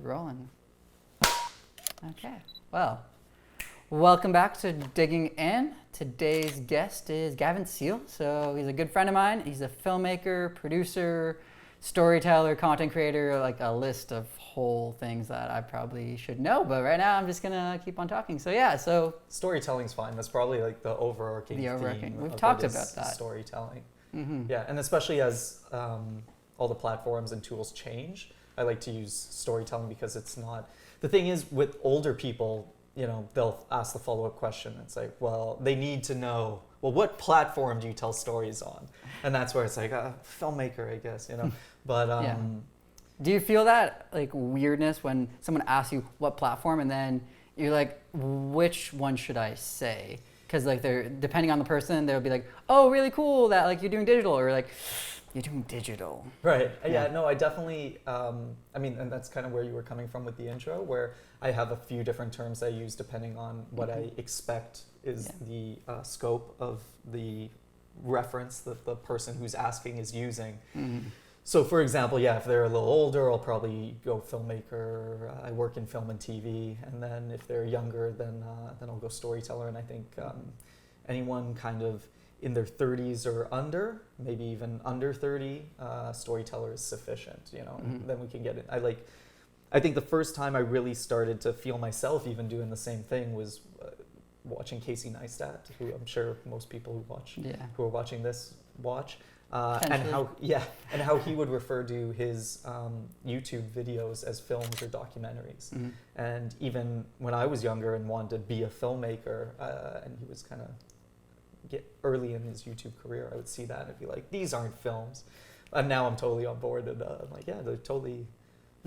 rolling. Okay. Well, welcome back to Digging In. Today's guest is Gavin Seal. So he's a good friend of mine. He's a filmmaker, producer, storyteller, content creator, like a list of whole things that I probably should know. But right now I'm just gonna keep on talking. So yeah, so storytelling's fine. That's probably like the overarching theme. We've talked about that. Storytelling. Mm-hmm. Yeah, and especially as all the platforms and tools change, I like to use storytelling because it's not. The thing is, with older people, you know, they'll ask the follow-up question. It's like, well, they need to know, well, what platform do you tell stories on? And that's where it's like a filmmaker, I guess, you know. But yeah. Do you feel that like weirdness when someone asks you what platform, and then you're like, which one should I say? Because like they're depending on the person, they'll be like, oh, really cool that like you're doing digital, or like you're doing digital. Right. Yeah. No, I definitely. I mean, and that's kind of where you were coming from with the intro, where I have a few different terms I use depending on what I expect is the scope of the reference that the person who's asking is using. Mm-hmm. So, for example, if they're a little older, I'll probably go filmmaker. I work in film and TV, and then if they're younger, then I'll go storyteller. And I think anyone kind of in their 30s or under, maybe even under 30, storyteller is sufficient. You know, and then we can get it. I think the first time I really started to feel myself even doing the same thing was watching Casey Neistat, who I'm sure most people who are watching this watch. And how he would refer to his YouTube videos as films or documentaries. Mm-hmm. And even when I was younger and wanted to be a filmmaker, and he was kind of early in his YouTube career, I would see that and I'd be like, these aren't films. And now I'm totally on board, and I'm like, yeah, they're totally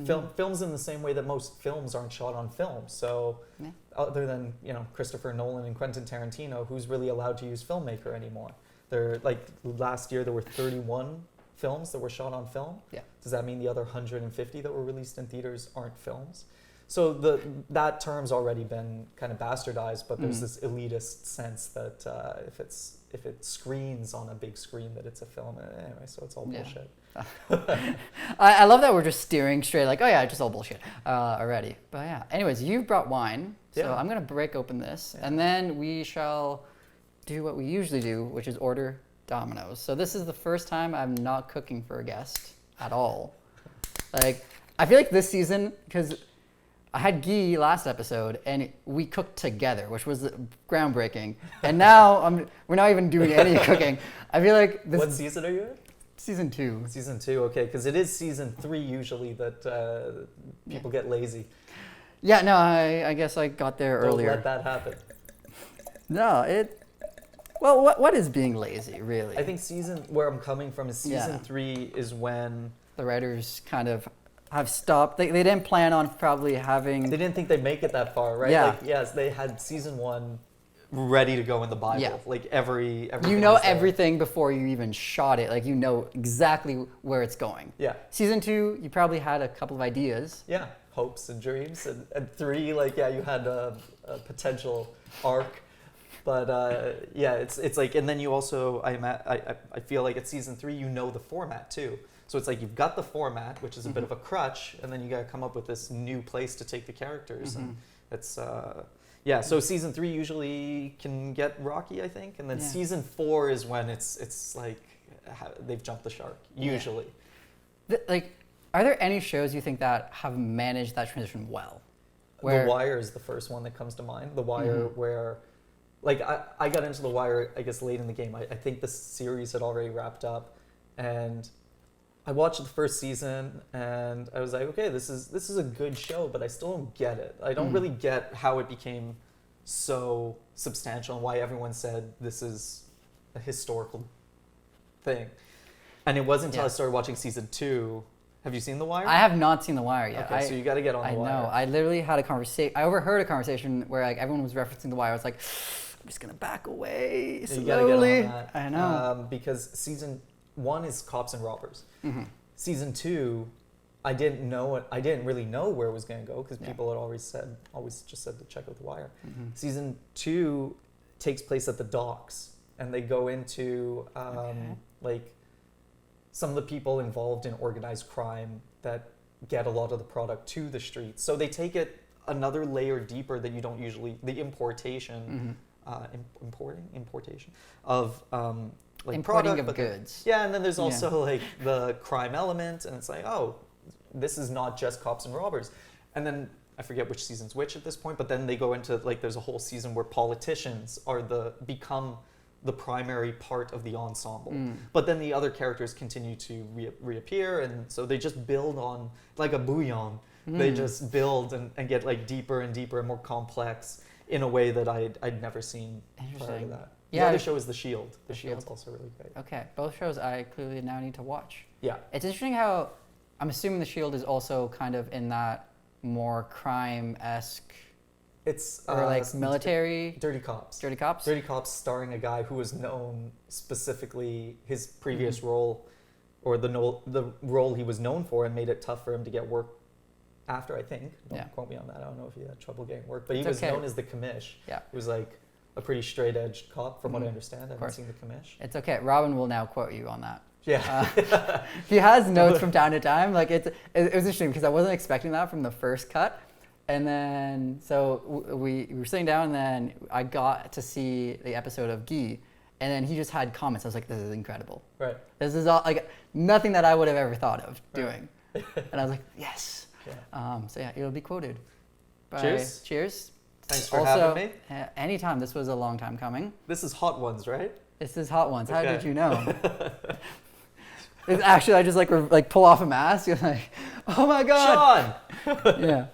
films in the same way that most films aren't shot on film. So other than, you know, Christopher Nolan and Quentin Tarantino, who's really allowed to use filmmaker anymore? They're like, last year there were 31 films that were shot on film. Yeah. Does that mean the other 150 that were released in theaters aren't films? So that term's already been kind of bastardized, but there's this elitist sense that if it screens on a big screen that it's a film. Anyway, so it's all bullshit. I love that we're just steering straight, like, oh yeah, just all bullshit already. But yeah, anyways, you brought wine, so I'm gonna break open this, and then we shall do what we usually do, which is order Domino's. So this is the first time I'm not cooking for a guest at all. Like, I feel like this season, because I had Guy last episode and we cooked together, which was groundbreaking. And now we're not even doing any cooking. I feel like this. What season are you in? Season 2. Season 2, okay, because it is season 3 usually that people get lazy. Yeah, no, I guess I got there earlier. Don't let that happen. No, well, what is being lazy, really? I think where I'm coming from is season 3 is when the writers kind of have stopped. They didn't plan on probably having. They didn't think they'd make it that far, right? Yeah. Like, yes, they had season 1 ready to go in the Bible. Yeah. Like everything. You know everything before you even shot it. Like you know exactly where it's going. Yeah. Season 2, you probably had a couple of ideas. Yeah, hopes and dreams, and 3, like you had a potential arc. But it's like, and then you also, I feel like at season 3, you know the format too. So it's like you've got the format, which is a bit of a crutch, and then you got to come up with this new place to take the characters, and it's So season 3 usually can get rocky, I think, and then season 4 is when it's like they've jumped the shark usually. Like, are there any shows you think that have managed that transition well? The Wire is the first one that comes to mind. The Wire, where. Like, I got into The Wire, I guess, late in the game. I think the series had already wrapped up, and I watched the first season, and I was like, okay, this is a good show, but I still don't get it. I don't really get how it became so substantial and why everyone said this is a historical thing. And it wasn't until I started watching season 2. Have you seen The Wire? I have not seen The Wire yet. Okay, so you got to get on The Wire. I know. I literally had a conversation. I overheard a conversation where like everyone was referencing The Wire. I was like, I'm just gonna back away slowly. You got to get on that. I know. Because season 1 is cops and robbers. Season 2, I didn't really know where it was going to go because people had always just said to check out The Wire. Season 2 takes place at the docks, and they go into like some of the people involved in organized crime that get a lot of the product to the streets. So they take it another layer deeper that you don't usually, the importation, importation of like importing product, of but goods. yeah, and then there's also like the crime element, and it's like, oh, this is not just cops and robbers. And then I forget which season's which at this point, but then they go into like there's a whole season where politicians are become the primary part of the ensemble. But then the other characters continue to reappear, and so they just build on like a bouillon. They just build and get like deeper and deeper and more complex in a way that I'd never seen prior to that. Yeah, the other show is The Shield. The Shield's also really great. Okay, both shows I clearly now need to watch. Yeah. It's interesting how I'm assuming The Shield is also kind of in that more crime-esque, it's or like military. Dirty Cops. Dirty Cops. Dirty Cops, starring a guy who was known specifically his previous role, or the role he was known for, and made it tough for him to get work after. I think. Don't quote me on that. I don't know if he had trouble getting work, but he was known as the Commish. Yeah. He was like a pretty straight-edged cop, from what I understand. I haven't seen the Commish. It's okay. Robin will now quote you on that. Yeah. He has notes from time to time. Like it was interesting because I wasn't expecting that from the first cut. And then, so we were sitting down, and then I got to see the episode of Guy, and then he just had comments. I was like, this is incredible. Right. This is all, like, nothing that I would have ever thought of doing. And I was like, yes. Yeah. So yeah, it'll be quoted. Cheers. Cheers. Thanks for having me. Anytime. This was a long time coming. This is Hot Ones, right? This is Hot Ones. How did you know? It's actually, I just like pull off a mask. You're like, oh my God. Sean! Yeah.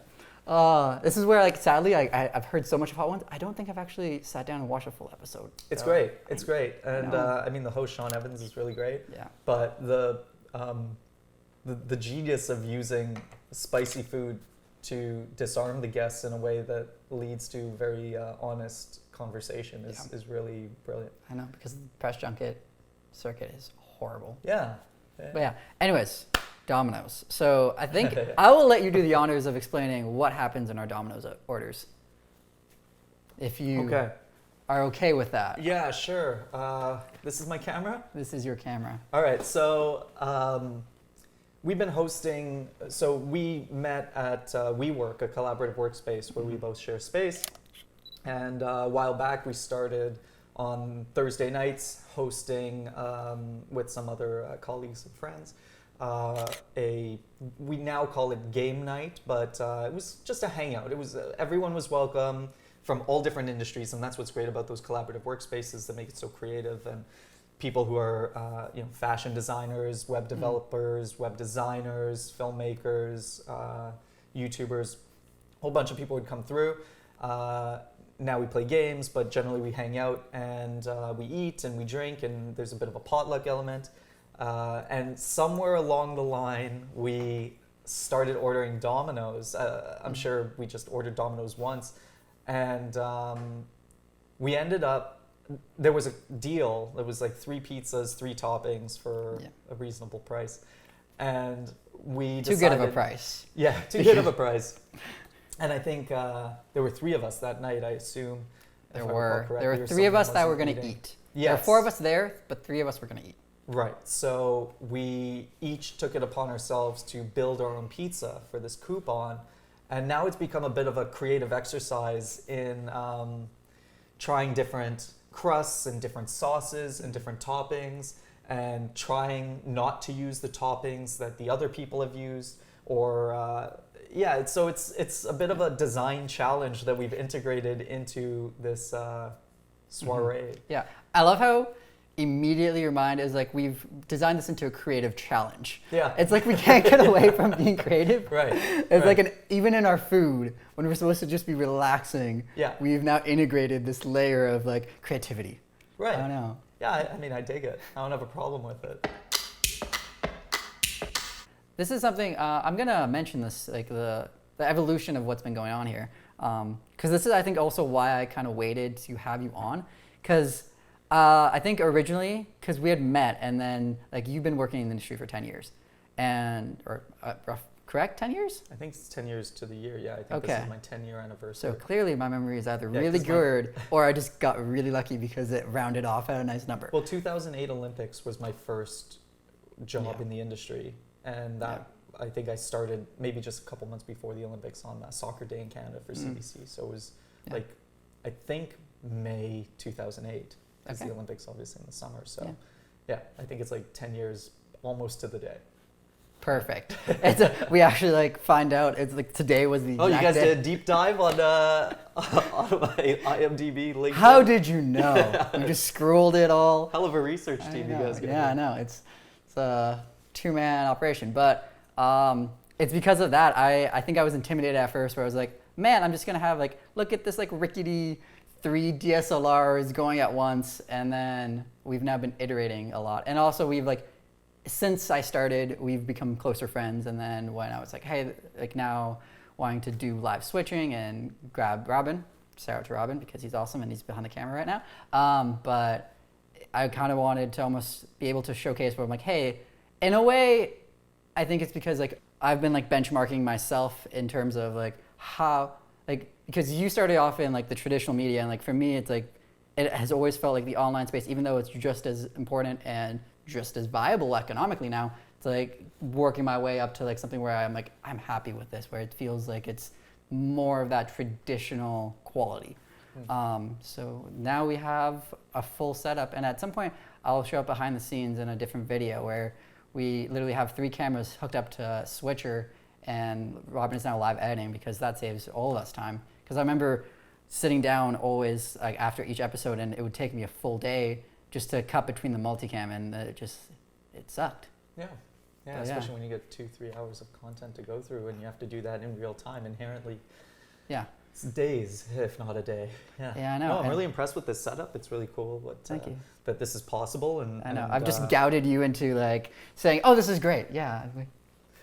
This is where, like, sadly, I've heard so much of Hot Ones. I don't think I've actually sat down and watched a full episode. It's great. It's great. And I mean, the host, Sean Evans, is really great. Yeah. But the genius of using spicy food to disarm the guests in a way that leads to very honest conversation is really brilliant. I know, because the press junket circuit is horrible. Yeah. But yeah, anyways, Domino's. So I think I will let you do the honors of explaining what happens in our Domino's orders. If you are okay with that. Yeah, sure. This is my camera? This is your camera. All right, so we've been hosting, so we met at WeWork, a collaborative workspace where we both share space. And a while back we started on Thursday nights hosting with some other colleagues and friends. We now call it game night, but it was just a hangout. It was everyone was welcome from all different industries, and that's what's great about those collaborative workspaces that make it so creative. And people who are fashion designers, web developers, web designers, filmmakers, YouTubers, a whole bunch of people would come through. Now we play games, but generally we hang out and we eat and we drink, and there's a bit of a potluck element. And somewhere along the line, we started ordering Domino's. I'm sure we just ordered Domino's once. And we ended up, there was a deal. It was like 3 pizzas, 3 toppings for a reasonable price. And we decided... Too good of a price. Yeah, too good of a price. And I think there were 3 of us that night, I assume. There were 3 of us that were going to eat. Yes. There were 4 of us there, but 3 of us were going to eat. Right. So we each took it upon ourselves to build our own pizza for this coupon. And now it's become a bit of a creative exercise in trying different crusts and different sauces and different toppings, and trying not to use the toppings that the other people have used, or so it's a bit of a design challenge that we've integrated into this soiree. Yeah, I love how immediately your mind is like, we've designed this into a creative challenge. Yeah. It's like we can't get away from being creative. Right. It's like even in our food, when we're supposed to just be relaxing, we've now integrated this layer of like creativity. Right. I don't know. Yeah, I mean, I dig it. I don't have a problem with it. This is something, I'm going to mention this, like the evolution of what's been going on here. Because this is, I think, also why I kind of waited to have you on. Because I think originally, because we had met, and then like you've been working in the industry for 10 years. Correct, 10 years? I think it's 10 years to the year, yeah. I think this is my 10-year anniversary. So clearly my memory is either really good or I just got really lucky because it rounded off at a nice number. Well, 2008 Olympics was my first job in the industry. And that I think I started maybe just a couple months before the Olympics on Soccer Day in Canada for CBC. So it was like, I think May 2008 is the Olympics, obviously in the summer. So yeah, I think it's like 10 years almost to the day. Perfect. We actually like find out it's like today was the exact you guys day. did a deep dive on my IMDb link. How did you know? We just scrolled it all. Hell of a research team you guys got. Yeah, I know. It's a two-man operation, but it's because of that. I think I was intimidated at first, where I was like, man, I'm just gonna have like, look at this like rickety 3 DSLRs going at once, and then we've now been iterating a lot, and also we've like, since I started, we've become closer friends, and then when I was like, hey, like now wanting to do live switching and grab Robin, shout out to Robin because he's awesome and he's behind the camera right now, but I kind of wanted to almost be able to showcase where I'm like, hey, in a way, I think it's because like I've been like benchmarking myself in terms of like how, like, because you started off in like the traditional media, and like for me, it's like, it has always felt like the online space, even though it's just as important and just as viable economically now, it's like working my way up to like something where I'm like, I'm happy with this, where it feels like it's more of that traditional quality. So now we have a full setup, and at some point I'll show up behind the scenes in a different video where we literally have 3 cameras hooked up to a switcher, and Robin is now live editing because that saves all of us time. Because I remember sitting down always like after each episode, and it would take me a full day just to cut between the multicam, and it sucked. Yeah, especially when you get 2-3 hours of content to go through, and you have to do that in real time inherently. Yeah. It's days, if not a day. Yeah, I know. No, I'm really impressed with this setup. It's really cool Thank you. that this is possible. And I know. I've just gouged you into like saying, "Oh, this is great." Yeah,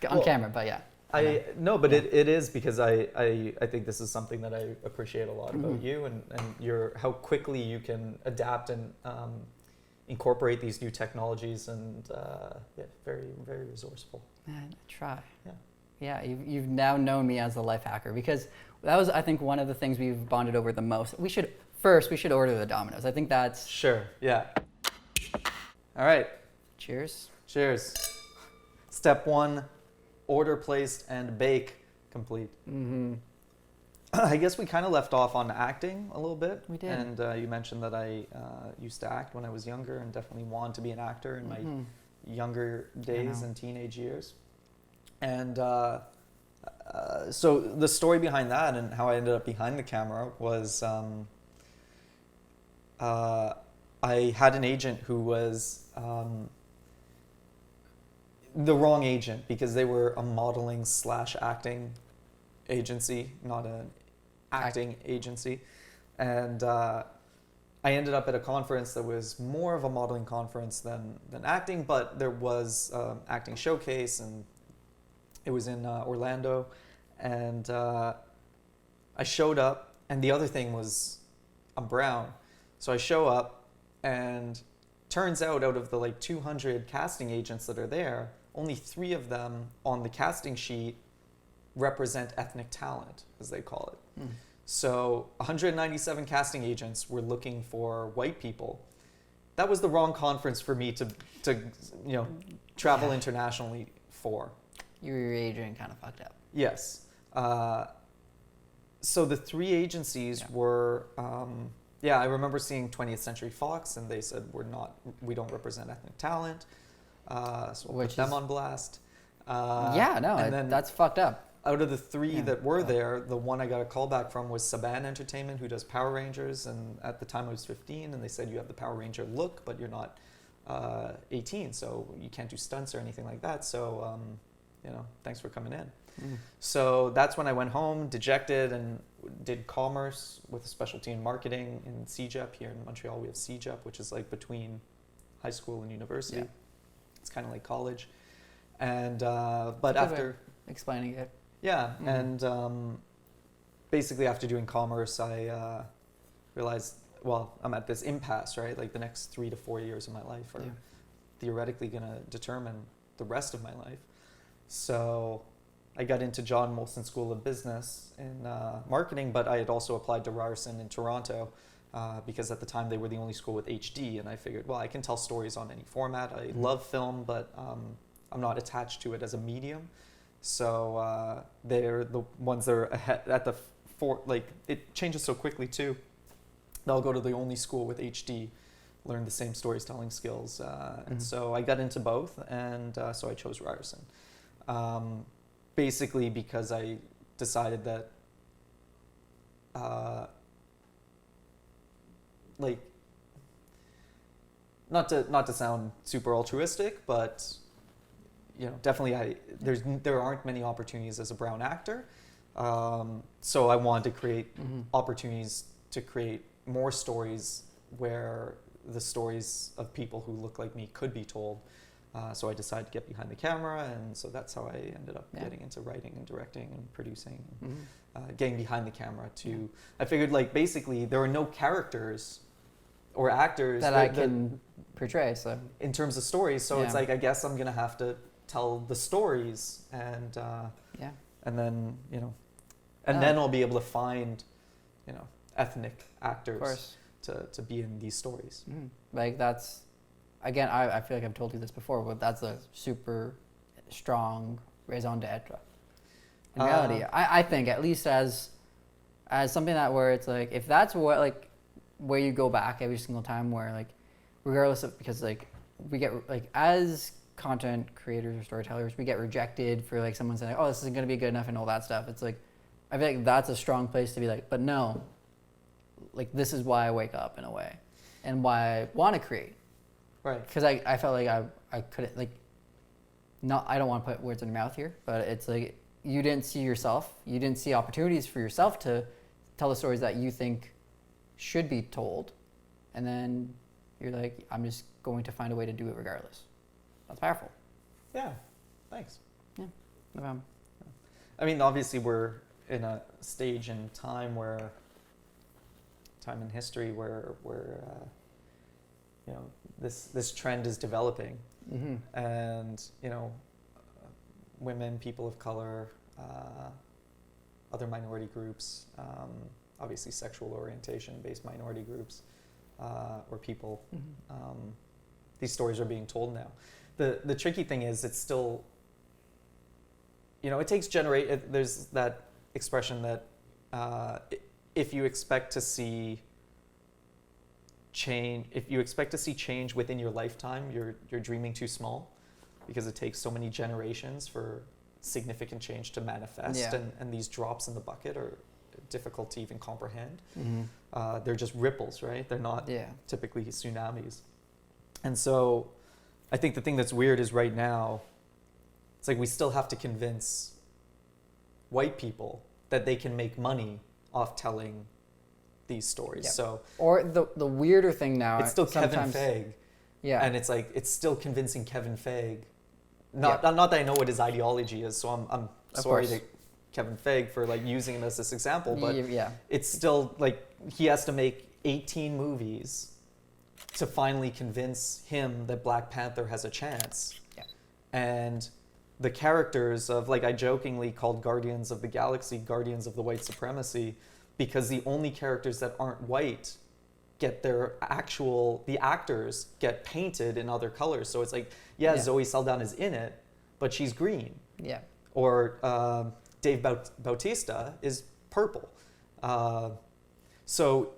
on camera, but yeah. It is because I think this is something that I appreciate a lot about you, and how quickly you can adapt and incorporate these new technologies, and very, very resourceful. I try. Yeah, you've now known me as the life hacker, because that was, I think, one of the things we've bonded over the most. We should order the Dominoes. I think that's... Sure, yeah. All right. Cheers. Cheers. Step 1, order placed and bake complete. I guess we kind of left off on acting a little bit. We did. And you mentioned that I used to act when I was younger, and definitely wanted to be an actor in my younger days and teenage years. And so the story behind that and how I ended up behind the camera was I had an agent who was the wrong agent, because they were a modeling / acting agency, not an acting agency. And I ended up at a conference that was more of a modeling conference than acting, but there was acting showcase, and it was in Orlando. And I showed up, and the other thing was I'm brown. So I show up, and turns out of the like 200 casting agents that are there, only 3 of them on the casting sheet represent ethnic talent, as they call it. So 197 casting agents were looking for white people. That was the wrong conference for me to travel internationally for. Your agent kind of fucked up. Yes. So the 3 agencies were, I remember seeing 20th Century Fox, and they said, we don't represent ethnic talent. So we'll put them on blast. That's fucked up. Out of the 3 that were there, the one I got a call back from was Saban Entertainment, who does Power Rangers. And at the time I was 15, and they said, you have the Power Ranger look, but you're not 18, so you can't do stunts or anything like that. So, thanks for coming in. So that's when I went home, dejected, and did commerce with a specialty in marketing in CEGEP. Here in Montreal, we have CEGEP, which is like between high school and university. Yeah. It's kind of like college. And but after explaining it. Yeah, and basically after doing commerce, I realized, well, I'm at this impasse, right? Like the next 3 to 4 years of my life are theoretically going to determine the rest of my life. So I got into John Molson School of Business in marketing, but I had also applied to Ryerson in Toronto because at the time they were the only school with HD, and I figured, well, I can tell stories on any format. I love film, but I'm not attached to it as a medium. So they're the ones that are ahead at the like it changes so quickly too. They'll go to the only school with HD, learn the same storytelling skills, and so I got into both, and so I chose Ryerson, basically because I decided that like not to sound super altruistic, but definitely there aren't many opportunities as a brown actor, so I wanted to create opportunities to create more stories where the stories of people who look like me could be told. So I decided to get behind the camera, and so that's how I ended up getting into writing and directing and producing, and, getting behind the camera too. I figured like basically there are no characters or actors that I can portray. So in terms of stories, so it's like I guess I'm gonna have to tell the stories, and and then then I'll be able to find ethnic actors to be in these stories. Like that's, again, I feel like I've told you this before, but that's a super strong raison d'etre. In reality, I think, at least as something that where it's like, if that's what, like, where you go back every single time, where like, regardless of, because like, we get, like, as content creators or storytellers, we get rejected for like someone saying, oh, this isn't going to be good enough and all that stuff. It's like, I feel like that's a strong place to be like, but no, like, this is why I wake up in a way, and why I want to create. Right. Because I felt like I couldn't, like, not, I don't want to put words in your mouth here, but it's like, you didn't see yourself, you didn't see opportunities for yourself to tell the stories that you think should be told, and then you're like, I'm just going to find a way to do it regardless. That's powerful. Yeah, thanks. Yeah, no problem. I mean, obviously we're in a stage in time in history where this trend is developing, and women, people of color, other minority groups, obviously sexual orientation based minority groups, or people, these stories are being told now. The tricky thing is, it's still, it takes there's that expression that if you expect to see change within your lifetime, you're dreaming too small, because it takes so many generations for significant change to manifest, and these drops in the bucket are difficult to even comprehend. They're just ripples, right? They're not typically tsunamis. And so I think the thing that's weird is right now, it's like we still have to convince white people that they can make money off telling these stories. So, or the weirder thing now, it's still Kevin Feige. And it's like, it's still convincing Kevin Feige. Not that I know what his ideology is, so I'm sorry to Kevin Feige for like using him as this example, but it's still like he has to make 18 movies to finally convince him that Black Panther has a chance. And the characters of, like, I jokingly called Guardians of the Galaxy Guardians of the White Supremacy, because the only characters that aren't white get the actors get painted in other colors. So it's like, Zoe Saldana is in it, but she's green. Or Dave Bautista is purple. So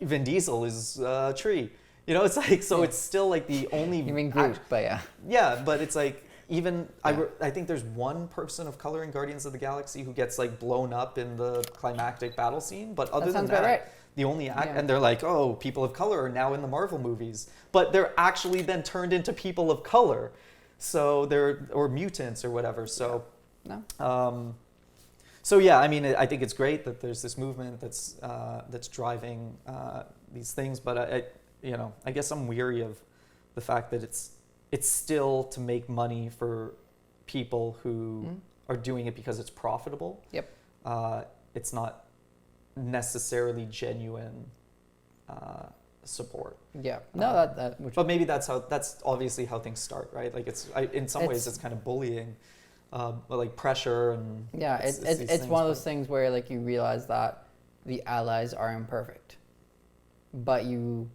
Vin Diesel is a tree. It's like, so it's still like the only... You mean Groot, but Yeah, but it's like, even, I think there's one person of color in Guardians of the Galaxy who gets like blown up in the climactic battle scene, but other than that, the only and they're like, oh, people of color are now in the Marvel movies, but they're actually then turned into people of color, so or mutants or whatever. So so yeah, I mean, I think it's great that there's this movement that's driving these things, but I guess I'm weary of the fact that it's still to make money for people who are doing it because it's profitable. It's not necessarily genuine support. But maybe that's obviously how things start, right? Like in some ways it's kind of bullying, like pressure and it's one of those things where like you realize that the allies are imperfect, but you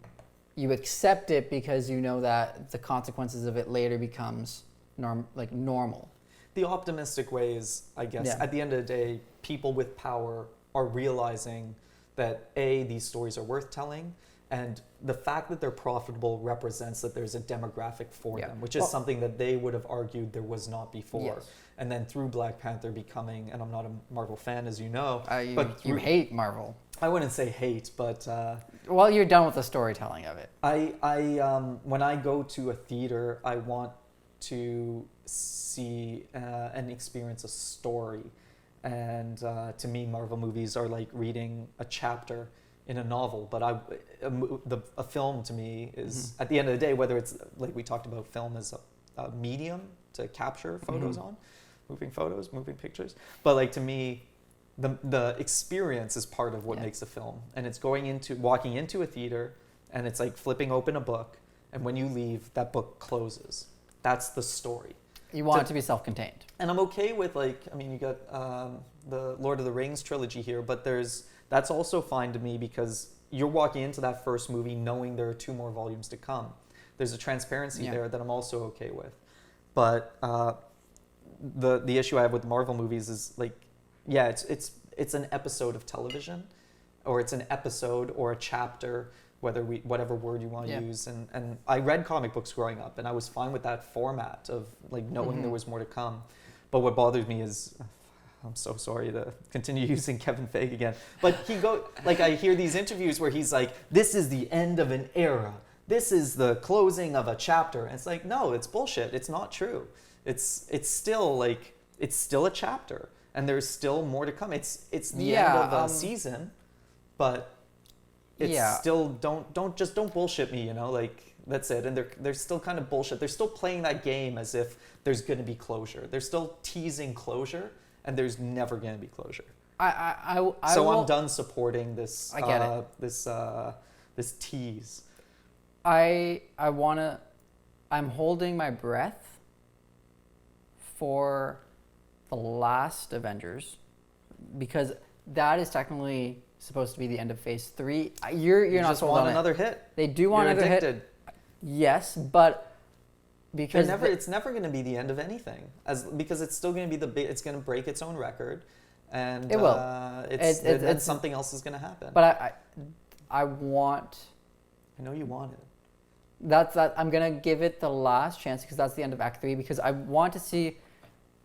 accept it because you know that the consequences of it later becomes normal. the optimistic way is, I guess, Yeah. at the end of the day, people with power are realizing that these stories are worth telling, and the fact that they're profitable represents that there's a demographic for them, which is something that they would have argued there was not before. Yes. And then through Black Panther becoming, and I'm not a Marvel fan, as you know, but you hate Marvel. I wouldn't say hate, but well, you're done with the storytelling of it. When I go to a theater, I want to see and experience a story. And to me, Marvel movies are like reading a chapter in a novel. But a film to me is, at the end of the day, whether it's like we talked about film as a medium to capture photos on, moving photos, moving pictures. But like to me, the experience is part of what makes a film. And it's walking into a theater, and it's like flipping open a book. And when you leave, that book closes. That's the story. You want it to be self-contained. And I'm okay with, like, I mean, you got the Lord of the Rings trilogy here, but that's also fine to me because you're walking into that first movie knowing there are 2 more volumes to come. There's a transparency there that I'm also okay with. But the issue I have with Marvel movies is, like, it's an episode of television, or it's an episode or a chapter, whatever word you want to use. And I read comic books growing up, and I was fine with that format of like knowing there was more to come. But what bothers me is, I'm so sorry to continue using Kevin Feige again, but I hear these interviews where he's like, this is the end of an era. This is the closing of a chapter. And it's like, no, it's bullshit. It's not true. It's still a chapter, and there's still more to come. It's the end of a season, but it's still don't bullshit me, you know, like that's it. And they're still kind of bullshit. They're still playing that game as if there's going to be closure. They're still teasing closure, and there's never going to be closure. I'm done supporting this. I get it. This tease. I'm holding my breath for the last Avengers, because that is technically supposed to be the end of Phase 3. You're not just sold want on another it. hit. They do want You're another addicted. hit. Yes, but because it's never going to be the end of anything, because it's still going to be it's going to break its own record, and it will. It's something else is going to happen. But I want. I know you want it. That's that. I'm gonna give it the last chance because that's the end of Act 3. Because I want to see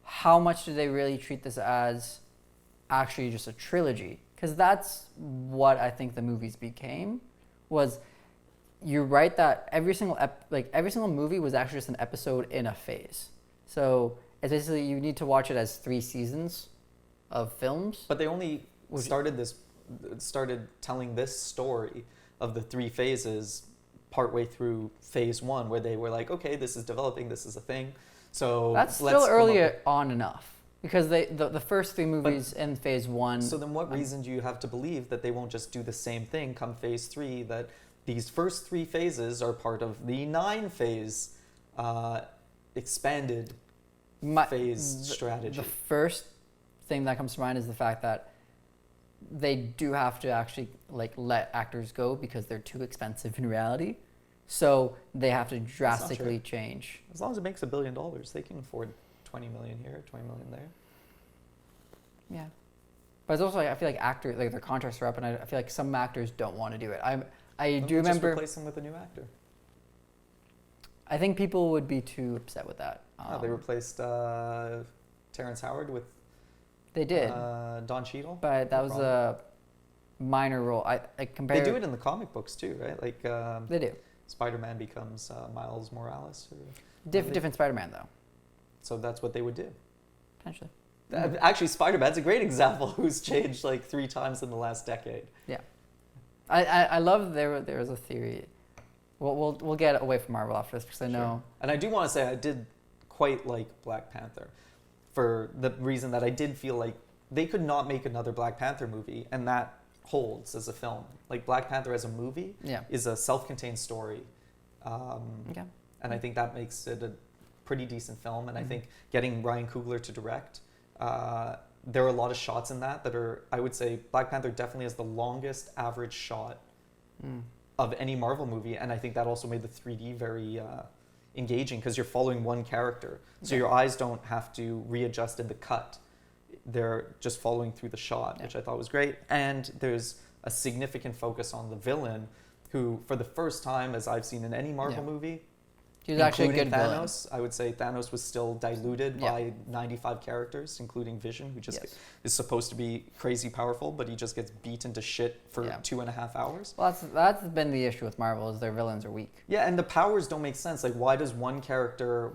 how much do they really treat this as actually just a trilogy. Because that's what I think the movies became. Was you're right that every single movie was actually just an episode in a phase. So it's basically you need to watch it as 3 seasons of films. But they only started telling this story of the 3 phases partway through Phase 1, where they were like, okay, this is developing, this is a thing. So that's still early on enough. Because the first 3 movies in Phase 1... So then what reason do you have to believe that they won't just do the same thing come Phase 3, that these first 3 phases are part of the 9-phase expanded phase strategy? The first thing that comes to mind is the fact that they do have to actually let actors go because they're too expensive in reality. So they have to drastically change. As long as it makes $1 billion, they can afford 20 million here, 20 million there. Yeah. But it's also I feel like actors, their contracts are up, and I feel like some actors don't want to do it. I do remember... Just replace them with a new actor. I think people would be too upset with that. They replaced Terrence Howard with... They did. Don Cheadle. But that was a minor role. They do it in the comic books too, right? Like they do. Spider-Man becomes Miles Morales. Different Spider-Man though. So that's what they would do. Potentially. Actually, Spider-Man's a great example who's changed 3 times in the last decade. Yeah. I love there was a theory. We'll get away from Marvel after this because I know. And I do want to say I did quite like Black Panther, for the reason that I did feel like they could not make another Black Panther movie, and that holds as a film. Like Black Panther as a movie is a self-contained story. And I think that makes it a pretty decent film. And I think getting Ryan Coogler to direct, there are a lot of shots in that are, I would say, Black Panther definitely has the longest average shot of any Marvel movie. And I think that also made the 3D very engaging because you're following one character. So your eyes don't have to readjust in the cut. They're just following through the shot, which I thought was great. And there's a significant focus on the villain, who, for the first time, as I've seen in any Marvel movie, he was actually a good Thanos, villain. I would say Thanos was still diluted by 95 characters, including Vision, who just is supposed to be crazy powerful, but he just gets beaten to shit for 2.5 hours. Well, that's been the issue with Marvel, is their villains are weak. Yeah, and the powers don't make sense. Like, why is one character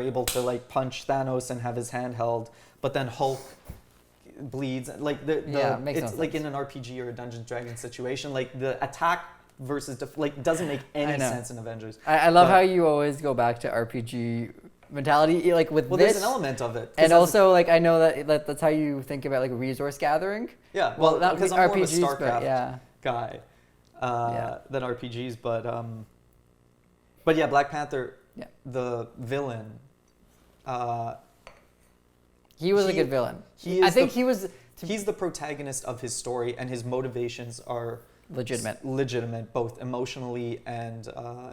able to like punch Thanos and have his hand held, but then Hulk bleeds? Like it makes it's like sense. In an RPG or a Dungeons & Dragons situation, like the attack versus doesn't make any sense in Avengers. I love how you always go back to RPG mentality, like with this. There's an element of it, and also like I know that that's how you think about like resource gathering. Yeah, well, not because I'm more of a StarCraft guy than RPGs, but yeah, Black Panther, the villain. He was a good villain. He's the protagonist of his story, and his motivations are legitimate, both emotionally and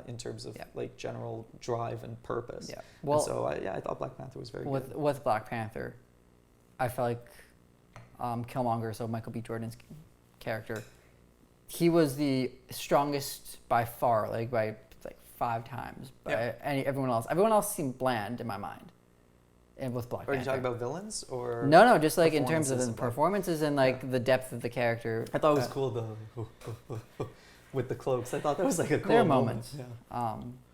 in terms of like general drive and purpose. Yeah. Well, and so I thought Black Panther was very good. With Black Panther, I felt like Killmonger, so Michael B. Jordan's character, he was the strongest by far, like by 5 times. Everyone else seemed bland in my mind. And with Black Panther. Are you talking about villains or? No, just like in terms of the performances and like the depth of the character. I thought it was cool though, with the cloaks. I thought that was like a cool there are moment.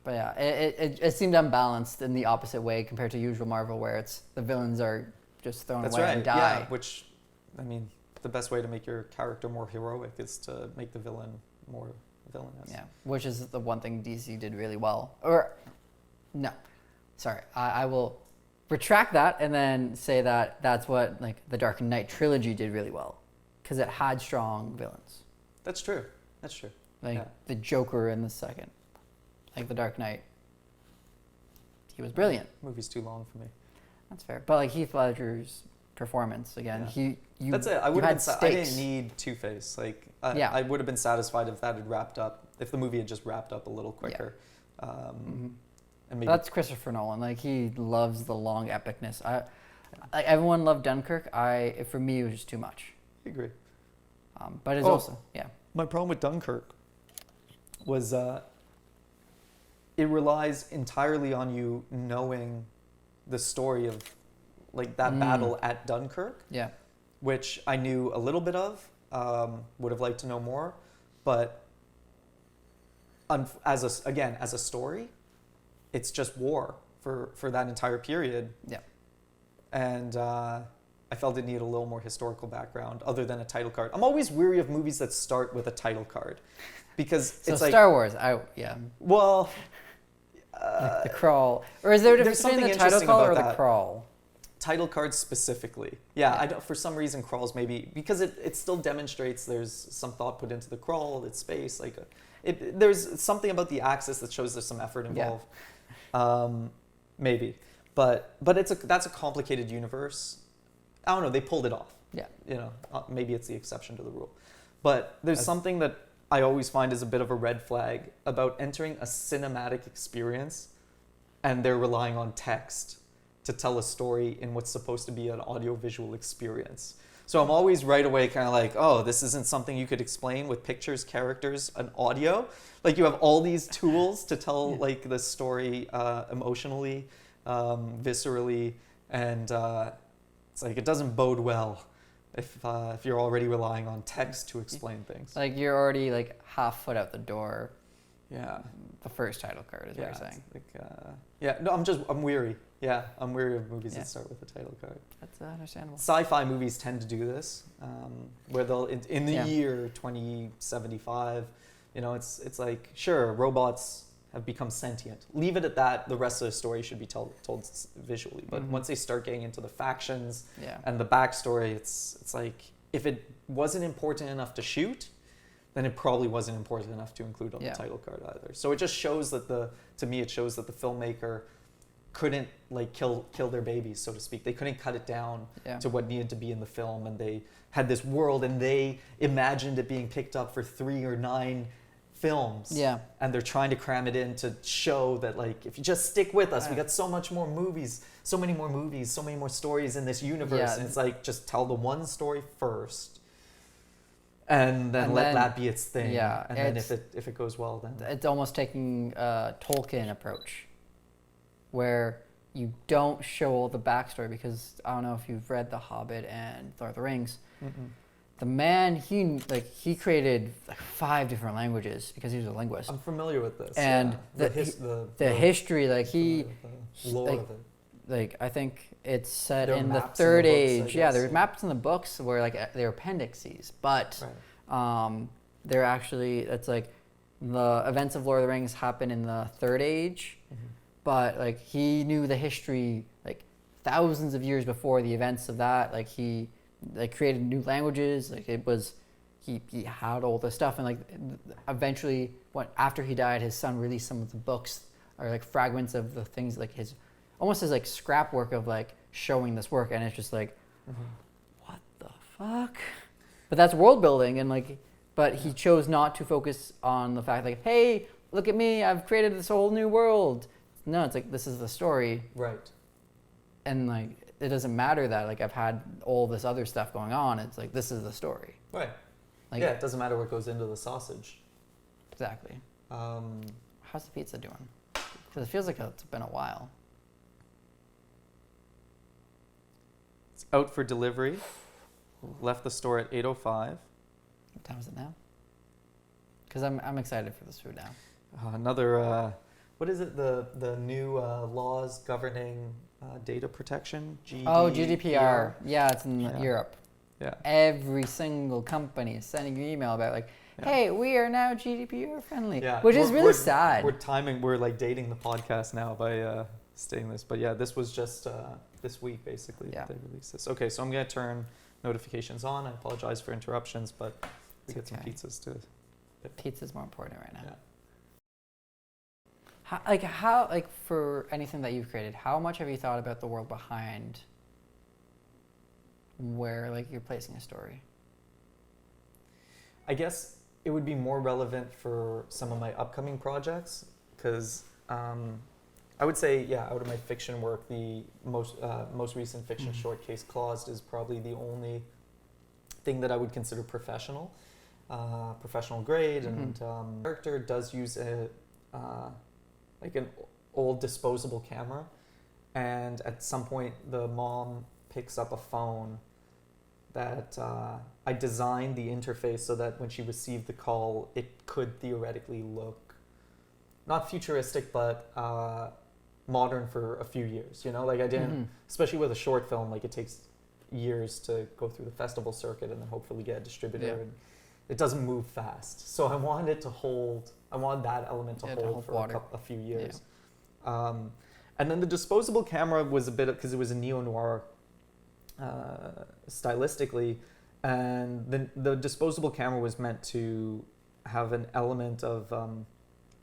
But yeah, it seemed unbalanced in the opposite way compared to usual Marvel, where it's the villains are just thrown away and die. Yeah, which, I mean, the best way to make your character more heroic is to make the villain more villainous. Yeah, which is the one thing DC did really well. Or, no, sorry, I will retract that and then say that that's what like the Dark Knight trilogy did really well, because it had strong villains. That's true. Like the Joker in the second, like the Dark Knight. He was brilliant. Movie's too long for me. That's fair, but like Heath Ledger's performance again, that's it. I didn't need Two-Face. Like I would have been satisfied if that had wrapped up. If the movie had just wrapped up a little quicker. And maybe that's Christopher Nolan. Like he loves the long epicness. Like everyone loved Dunkirk. For me, it was just too much. I agree. But it's also My problem with Dunkirk was it relies entirely on you knowing the story of like that battle at Dunkirk. Yeah. Which I knew a little bit of. Would have liked to know more, but as a story, it's just war for that entire period. Yeah. And I felt it needed a little more historical background other than a title card. I'm always weary of movies that start with a title card, because it's like Star Wars. Well, like the crawl, or is there a difference between the title card or the crawl? Title cards specifically. Yeah. I don't, for some reason crawls maybe because it still demonstrates there's some thought put into the crawl. It's space like there's something about the axis that shows there's some effort involved. Maybe, but that's a complicated universe. I don't know. They pulled it off. Yeah. Maybe it's the exception to the rule, but there's something that I always find is a bit of a red flag about entering a cinematic experience, and they're relying on text to tell a story in what's supposed to be an audiovisual experience. So I'm always right away kind of like, oh, this isn't something you could explain with pictures, characters, and audio. Like you have all these tools to tell like the story emotionally, viscerally, and it's like it doesn't bode well if you're already relying on text to explain things. Like you're already like half foot out the door. Yeah. The first title card is what you're saying. I'm weary. Yeah, I'm weary of movies that start with a title card. That's understandable. Sci-fi movies tend to do this, where they'll in the year 2075, it's like sure robots have become sentient. Leave it at that. The rest of the story should be told visually. But once they start getting into the factions and the backstory, it's like if it wasn't important enough to shoot, then it probably wasn't important enough to include on the title card either. So it just shows that the filmmaker couldn't like kill their babies, so to speak. They couldn't cut it down to what needed to be in the film, and they had this world and they imagined it being picked up for 3 or 9 films. Yeah. And they're trying to cram it in to show that, like, if you just stick with us, we got so much more movies, so many more movies, so many more stories in this universe. Yeah. And it's like, just tell the one story first, and then let that be its thing. Yeah. And then if it goes well, then it's almost taking a Tolkien approach, where you don't show all the backstory, because I don't know if you've read The Hobbit and Lord of the Rings. The man, he created like 5 different languages because he was a linguist. I'm familiar with this. And the history, like the lore like, of it. Like I think it's set There are in the maps in Third the books, I Age. Yeah, guess, there's maps in the books where like they're appendices, but they're actually, it's like the events of Lord of the Rings happen in the Third Age, but like he knew the history like thousands of years before the events of that. Like he created new languages. Like it was, he had all this stuff, and like eventually, after he died, his son released some of the books or like fragments of the things, like his almost his like scrap work of like showing this work, and it's just like, what the fuck? But that's world building, and like, but he chose not to focus on the fact like, hey, look at me, I've created this whole new world. No, it's like, this is the story. Right. And like, it doesn't matter that like I've had all this other stuff going on. It's like, this is the story. Right. Like, yeah, it doesn't matter what goes into the sausage. Exactly. How's the pizza doing? Because it feels like it's been a while. It's out for delivery. Left the store at 8:05. What time is it now? Because I'm excited for this food now. Another, what is it? The new laws governing data protection? GDPR. Yeah, it's in Europe. Yeah. Every single company is sending you email about like, hey, we are now GDPR friendly, which is really sad. We're like dating the podcast now by stating this. But yeah, this was just this week basically that they released this. Okay, so I'm going to turn notifications on. I apologize for interruptions, but we get some pizzas to... Pizza's more important right now. Yeah. How for anything that you've created, how much have you thought about the world behind where like you're placing a story? I guess it would be more relevant for some of my upcoming projects, because I would say, out of my fiction work, the most recent fiction short, Case Closed, is probably the only thing that I would consider professional grade, and character does use like an old disposable camera, and at some point the mom picks up a phone that I designed the interface so that when she received the call, it could theoretically look not futuristic, but modern for a few years. You know, like I didn't, especially with a short film, like it takes years to go through the festival circuit and then hopefully get a distributor, and it doesn't move fast. So I wanted that element to hold for a few years. Yeah. And then the disposable camera was a bit, because it was a neo-noir stylistically, and the disposable camera was meant to have an element of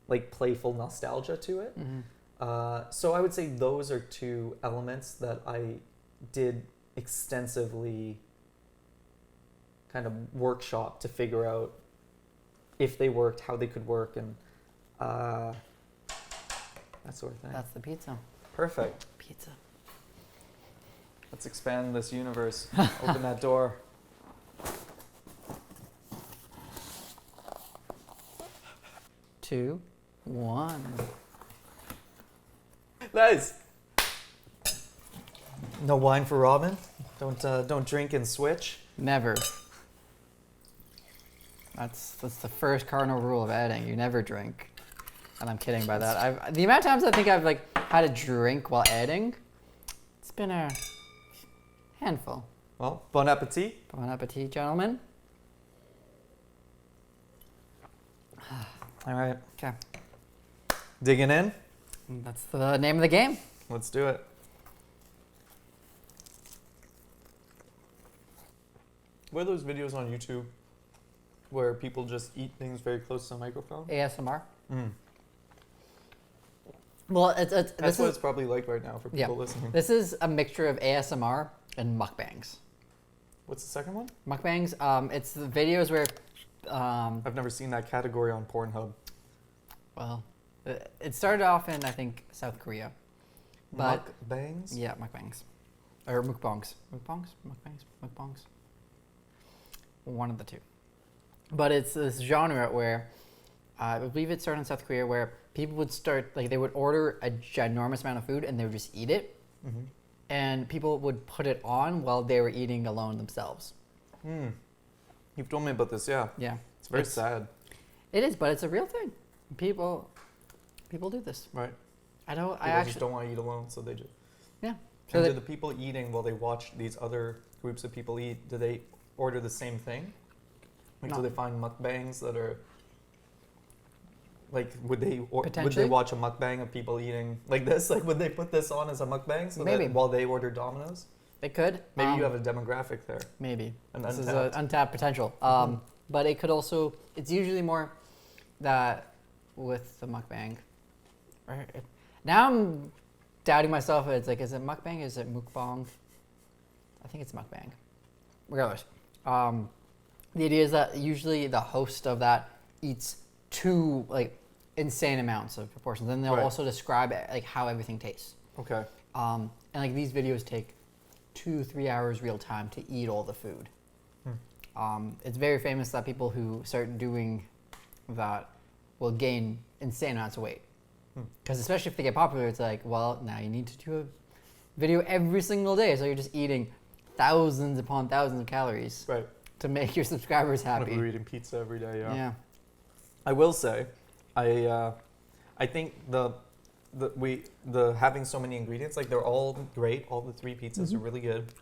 like playful nostalgia to it. So I would say those are two elements that I did extensively kind of workshop to figure out if they worked, how they could work, and that sort of thing. That's the pizza. Perfect. Pizza. Let's expand this universe. Open that door. Two, one. Nice. No wine for Robin. Don't drink and switch. Never. That's the first cardinal rule of editing. You never drink. And I'm kidding by that. The amount of times I think I've like had a drink while editing, it's been a handful. Well, bon appetit. Bon appetit, gentlemen. All right. Okay. Digging in? That's the name of the game. Let's do it. What are those videos on YouTube where people just eat things very close to the microphone? ASMR. Well, that's what it's probably like right now for people listening. This is a mixture of ASMR and mukbangs. What's the second one? Mukbangs. It's the videos where I've never seen that category on Pornhub. Well, it started off in, I think, South Korea. But Mukbangs? yeah, mukbangs. Or mukbangs. Mukbangs? Mukbangs? Mukbangs? One of the two. But it's this genre where I believe it started in South Korea where people would start, like they would order a ginormous amount of food and they would just eat it. Mm-hmm. And people would put it on while they were eating alone themselves. You've told me about this, yeah. Yeah. It's very sad. It is, but it's a real thing. People do this. Right. People I just don't want to eat alone, so they just... Yeah. So and do the people eating while they watch these other groups of people eat, do they order the same thing? Like, do they find mukbangs that are... Like, would they watch a mukbang of people eating like this? Like, would they put this on as a mukbang Maybe. while they order Domino's? They could. Maybe you have a demographic there. Maybe. This untapped. is an untapped potential. But it could also, it's usually more that with the mukbang. Now I'm doubting myself. It's like, is it mukbang? Is it mukbang? I think it's mukbang. Regardless. The idea is that usually the host of that eats two, like, insane amounts of proportions. Then they'll also describe like how everything tastes. Okay. And like these videos take 2-3 hours real time to eat all the food. It's very famous that people who start doing that will gain insane amounts of weight. Because especially if they get popular, it's like, well, now you need to do a video every single day. So you're just eating thousands upon thousands of calories to make your subscribers happy. We're eating pizza every day, Yeah. I will say, I think the having so many ingredients, like they're all great. All the 3 pizzas are really good.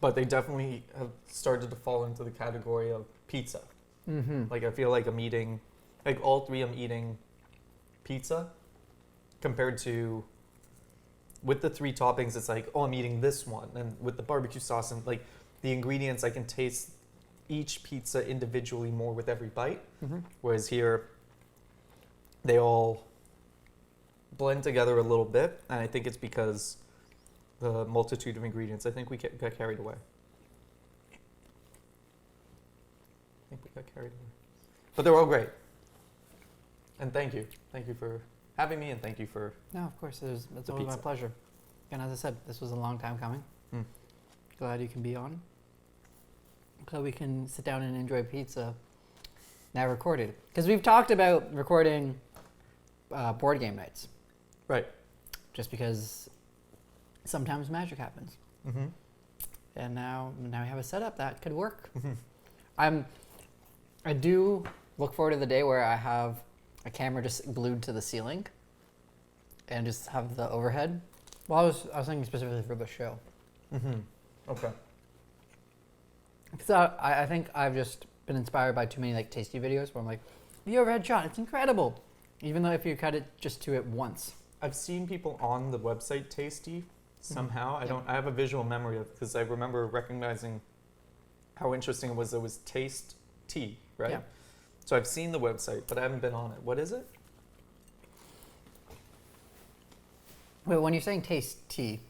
But they definitely have started to fall into the category of pizza. Like I feel like I'm eating, like all 3 I'm eating pizza compared to with the 3 toppings, it's like, oh, I'm eating this one. And with the barbecue sauce and like the ingredients, I can taste each pizza individually more with every bite. Whereas here, they all blend together a little bit. And I think it's because the multitude of ingredients. I think we got carried away. But they're all great. And thank you. Thank you for having me, and thank you for... No, of course. It's always my pleasure. And as I said, this was a long time coming. Glad you can be on. So we can sit down and enjoy pizza now recorded. Because we've talked about recording board game nights. Right. Just because sometimes magic happens. And now we have a setup that could work. I do look forward to the day where I have a camera just glued to the ceiling and just have the overhead. Well, I was thinking specifically for the show. Okay. Because I think I've just been inspired by too many like tasty videos where I'm like, the overhead shot, it's incredible. Even though if you cut it just to it once. I've seen people on the website Tasty somehow. I have a visual memory of, because I remember recognizing how interesting it was. It was Taste Tea, right? Yeah. So I've seen the website, but I haven't been on it. What is it? Wait, when you're saying taste tea,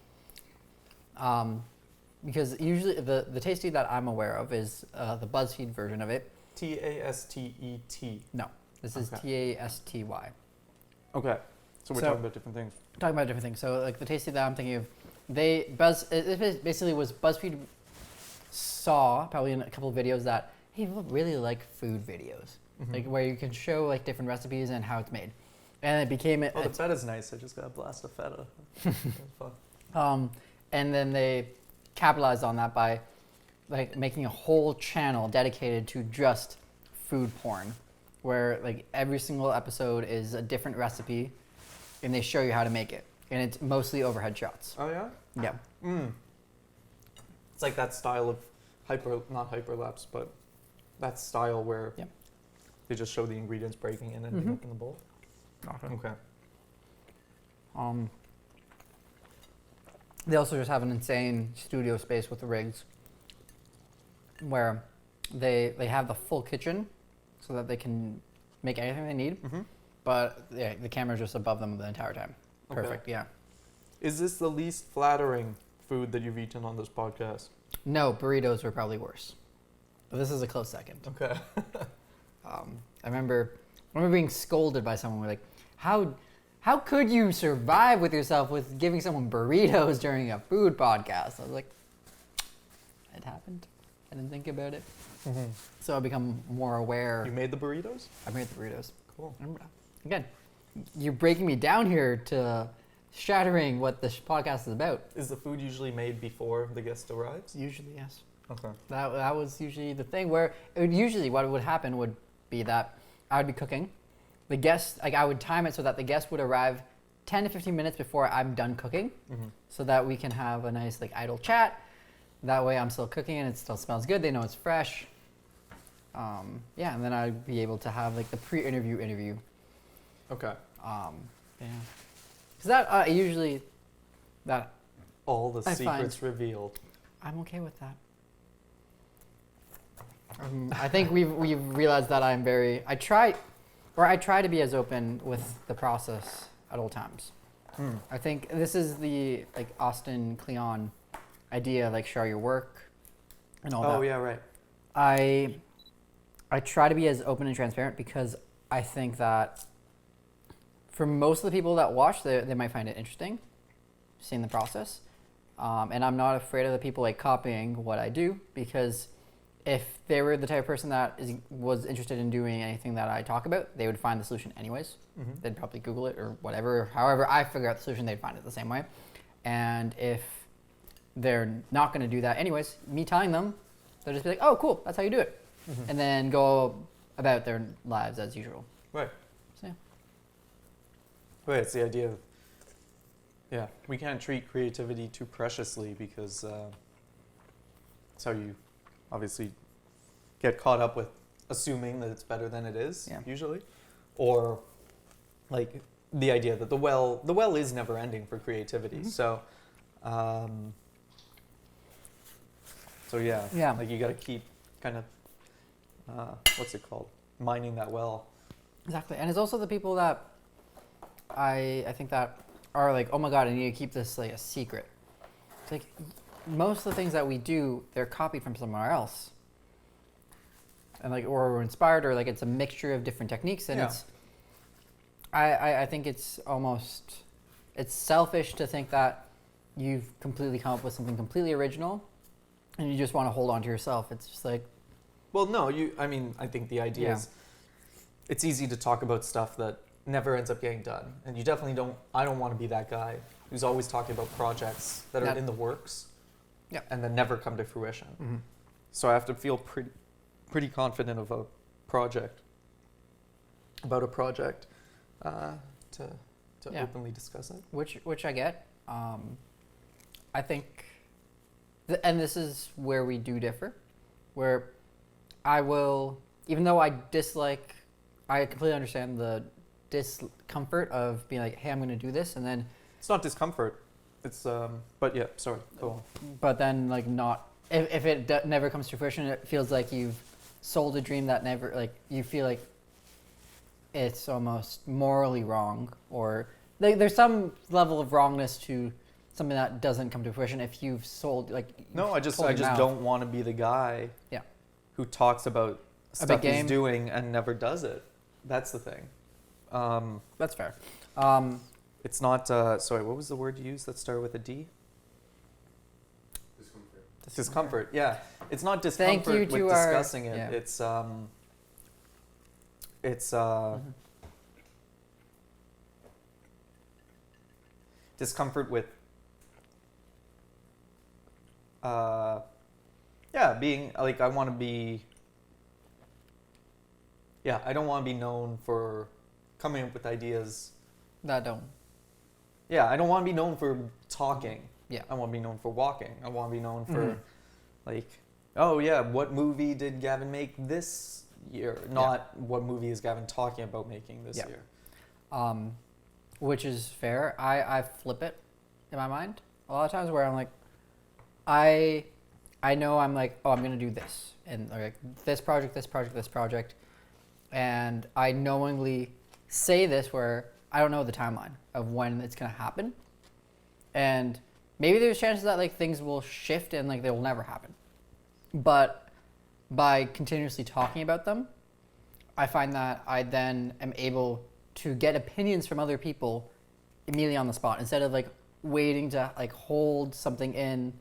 because usually the tasty that I'm aware of is the BuzzFeed version of it. Tastet. No, this is Tasty. Okay, so we're talking about different things. Talking about different things. So like the tasty that I'm thinking of, it basically was BuzzFeed saw probably in a couple of videos that hey, people really like food videos, like where you can show like different recipes and how it's made, and it became the feta's nice. I just got a blast of feta. And then they capitalized on that by like making a whole channel dedicated to just food porn, where like every single episode is a different recipe and they show you how to make it, and it's mostly overhead shots. Oh yeah? Yeah. It's like that style of not hyperlapse, but that style where they just show the ingredients breaking and ending up in the bowl. Okay. They also just have an insane studio space with the rigs where they have the full kitchen so that they can make anything they need, but the camera's just above them the entire time. Perfect, yeah. Is this the least flattering food that you've eaten on this podcast? No, burritos are probably worse. but this is a close second. Okay. I remember being scolded by someone. We're like, how could you survive with yourself with giving someone burritos during a food podcast? I was like, it happened. I didn't think about it. Mm-hmm. So I become more aware. You made the burritos? I made the burritos. Cool. Again, you're breaking me down here to shattering what this podcast is about. Is the food usually made before the guest arrives? Usually, yes. Okay. That was usually the thing where usually what would happen would be that I would be cooking. The guest, like I would time it so that the guest would arrive 10 to 15 minutes before I'm done cooking, so that we can have a nice like idle chat. That way I'm still cooking and it still smells good. They know it's fresh. Yeah, and then I'd be able to have like the pre-interview interview. Okay. Yeah. Because that usually that All the I secrets revealed. I'm okay with that. I think we've realized that I try to be as open with the process at all times. I think this is the like Austin Kleon idea, like share your work and all that. Oh yeah, right. I try to be as open and transparent because I think that for most of the people that watch, they might find it interesting, seeing the process. And I'm not afraid of the people like copying what I do, because if they were the type of person that was interested in doing anything that I talk about, they would find the solution anyways. They'd probably Google it or whatever. However I figure out the solution, they'd find it the same way. And if they're not going to do that anyways, me telling them, they'll just be like, oh, cool, that's how you do it. And then go about their lives as usual. Right. So, yeah. Right, it's the idea of, yeah, we can't treat creativity too preciously, because that's how you obviously get caught up with assuming that it's better than it is, usually. Or like the idea that the well is never ending for creativity. So yeah, like you got to keep kind of what's it called, mining that well. Exactly. And it's also the people that I think that are like, oh my god, I need to keep this like a secret. It's like most of the things that we do, they're copied from somewhere else, and like, or we're inspired, or like it's a mixture of different techniques, and it's I think it's selfish to think that you've completely come up with something completely original and you just want to hold on to yourself. It's just like, well, no, I think the idea is it's easy to talk about stuff that never ends up getting done. And you definitely I don't want to be that guy who's always talking about projects that are in the works and then never come to fruition. So I have to feel pretty confident of about a project to openly discuss it. Which I get. I think, and this is where we do differ, where I will, even though I completely understand the discomfort of being like, hey, I'm going to do this, and then it's not discomfort. It's but yeah, sorry, go on. But then like not, if it never comes to fruition, it feels like you've sold a dream that never, like you feel like it's almost morally wrong, or there's some level of wrongness to something that doesn't come to fruition if you've sold, like, no, I just don't want to be the guy who talks about stuff he's doing and never does it. That's the thing. That's fair. It's not sorry, what was the word you used that started with a D? Discomfort. Yeah, it's not discomfort with discussing it. It's discomfort with being like, I want to be, I don't want to be known for coming up with ideas that don't. I don't want to be known for talking. I want to be known for walking. I want to be known for like, oh yeah, what movie did Gavin make this year? Not what movie is Gavin talking about making this year. Which is fair. I flip it in my mind a lot of times, where I'm like, I know I'm like, oh, I'm going to do this, and like this project, and I knowingly say this where I don't know the timeline of when it's going to happen, and maybe there's chances that like things will shift and like they will never happen, but by continuously talking about them, I find that I then am able to get opinions from other people immediately on the spot instead of like waiting to like hold something in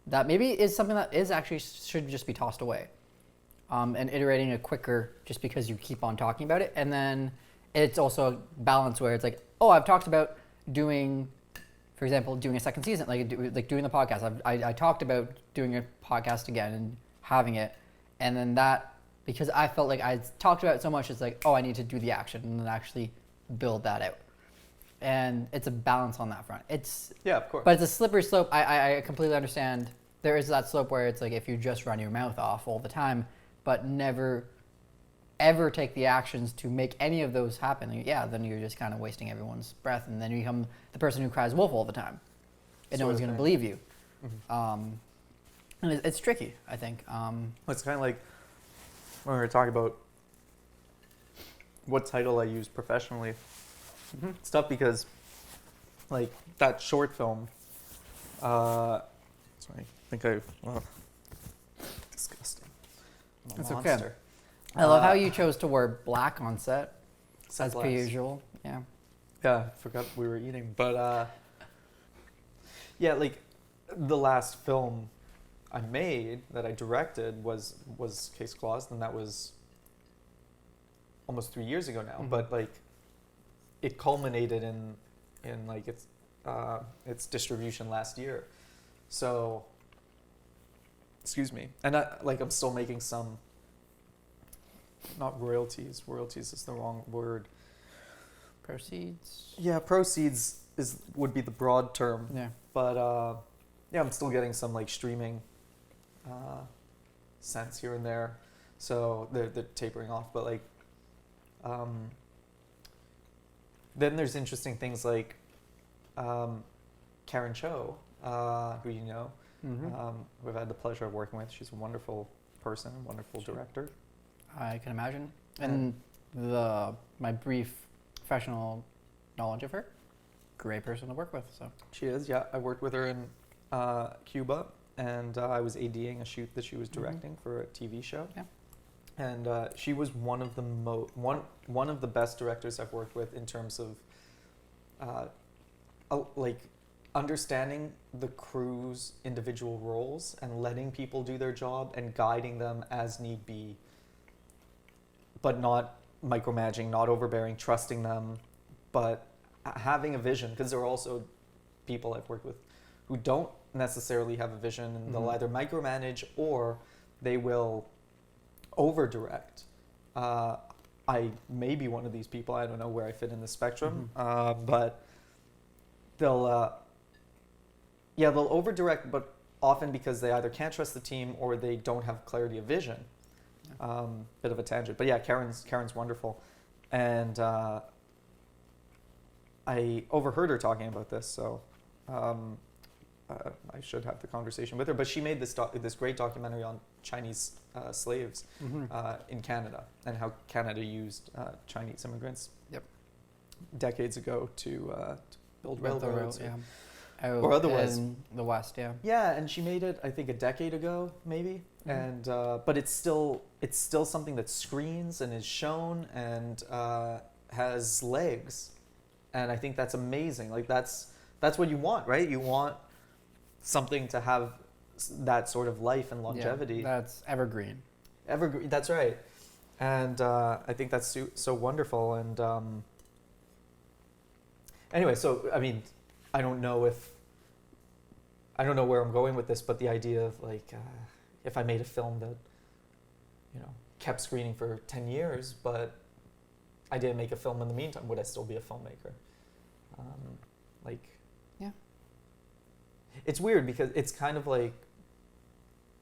that maybe is something that is actually should just be tossed away, and iterating it quicker just because you keep on talking about it. And then it's also a balance where it's like, oh, I've talked about doing, for example, doing a second season, like doing the podcast. I talked about doing a podcast again and having it, and then that, because I felt like I talked about it so much, it's like, oh, I need to do the action and then actually build that out. And it's a balance on that front. Yeah, of course. But it's a slippery slope. I completely understand. There is that slope where it's like if you just run your mouth off all the time, but never ever take the actions to make any of those happen, yeah, then you're just kind of wasting everyone's breath, and then you become the person who cries wolf all the time, and no one's going to believe you. Mm-hmm. And it's tricky, I think. It's kind of like when we were talking about what title I use professionally. Mm-hmm. It's tough because, like, that short film, sorry, I think disgusting. It's okay. I love how you chose to wear black on set, as per usual. Yeah. Yeah, I forgot we were eating. But, yeah, like, the last film I made that I directed was Case Closed, and that was almost 3 years ago now. Mm-hmm. But, like, it culminated in like its distribution last year. So, excuse me. And I'm still making some, not royalties. Royalties is the wrong word. Proceeds? Yeah, proceeds would be the broad term. Yeah. But yeah, I'm still getting some like streaming cents here and there. So they're tapering off. But like, then there's interesting things like Karen Cho, who you know, who I've had the pleasure of working with. She's a wonderful person, a wonderful director. I can imagine. And my brief professional knowledge of her, great person to work with. So she is, yeah. I worked with her in Cuba, and I was ADing a shoot that she was directing for a TV show. Yeah. And she was one of the one of the best directors I've worked with in terms of like understanding the crew's individual roles and letting people do their job and guiding them as need be, but not micromanaging, not overbearing, trusting them, but having a vision, because there are also people I've worked with who don't necessarily have a vision, and they'll either micromanage or they will over-direct. I may be one of these people. I don't know where I fit in the spectrum, but they'll over-direct, but often because they either can't trust the team or they don't have clarity of vision. Bit of a tangent, but yeah, Karen's wonderful, and I overheard her talking about this, so I should have the conversation with her. But she made this great documentary on Chinese slaves in Canada, and how Canada used Chinese immigrants decades ago to build railroads. Or otherwise in the West, yeah. Yeah, and she made it, I think, a decade ago, maybe. And but it's still something that screens and is shown and has legs, and I think that's amazing. Like that's what you want, right? You want something to have that sort of life and longevity. Yeah, that's evergreen. Evergreen. That's right. And I think that's so wonderful. And anyway, so I mean, I don't know where I'm going with this, but the idea of like, if I made a film that, you know, kept screening for 10 years, but I didn't make a film in the meantime, would I still be a filmmaker? Yeah. It's weird because it's kind of like,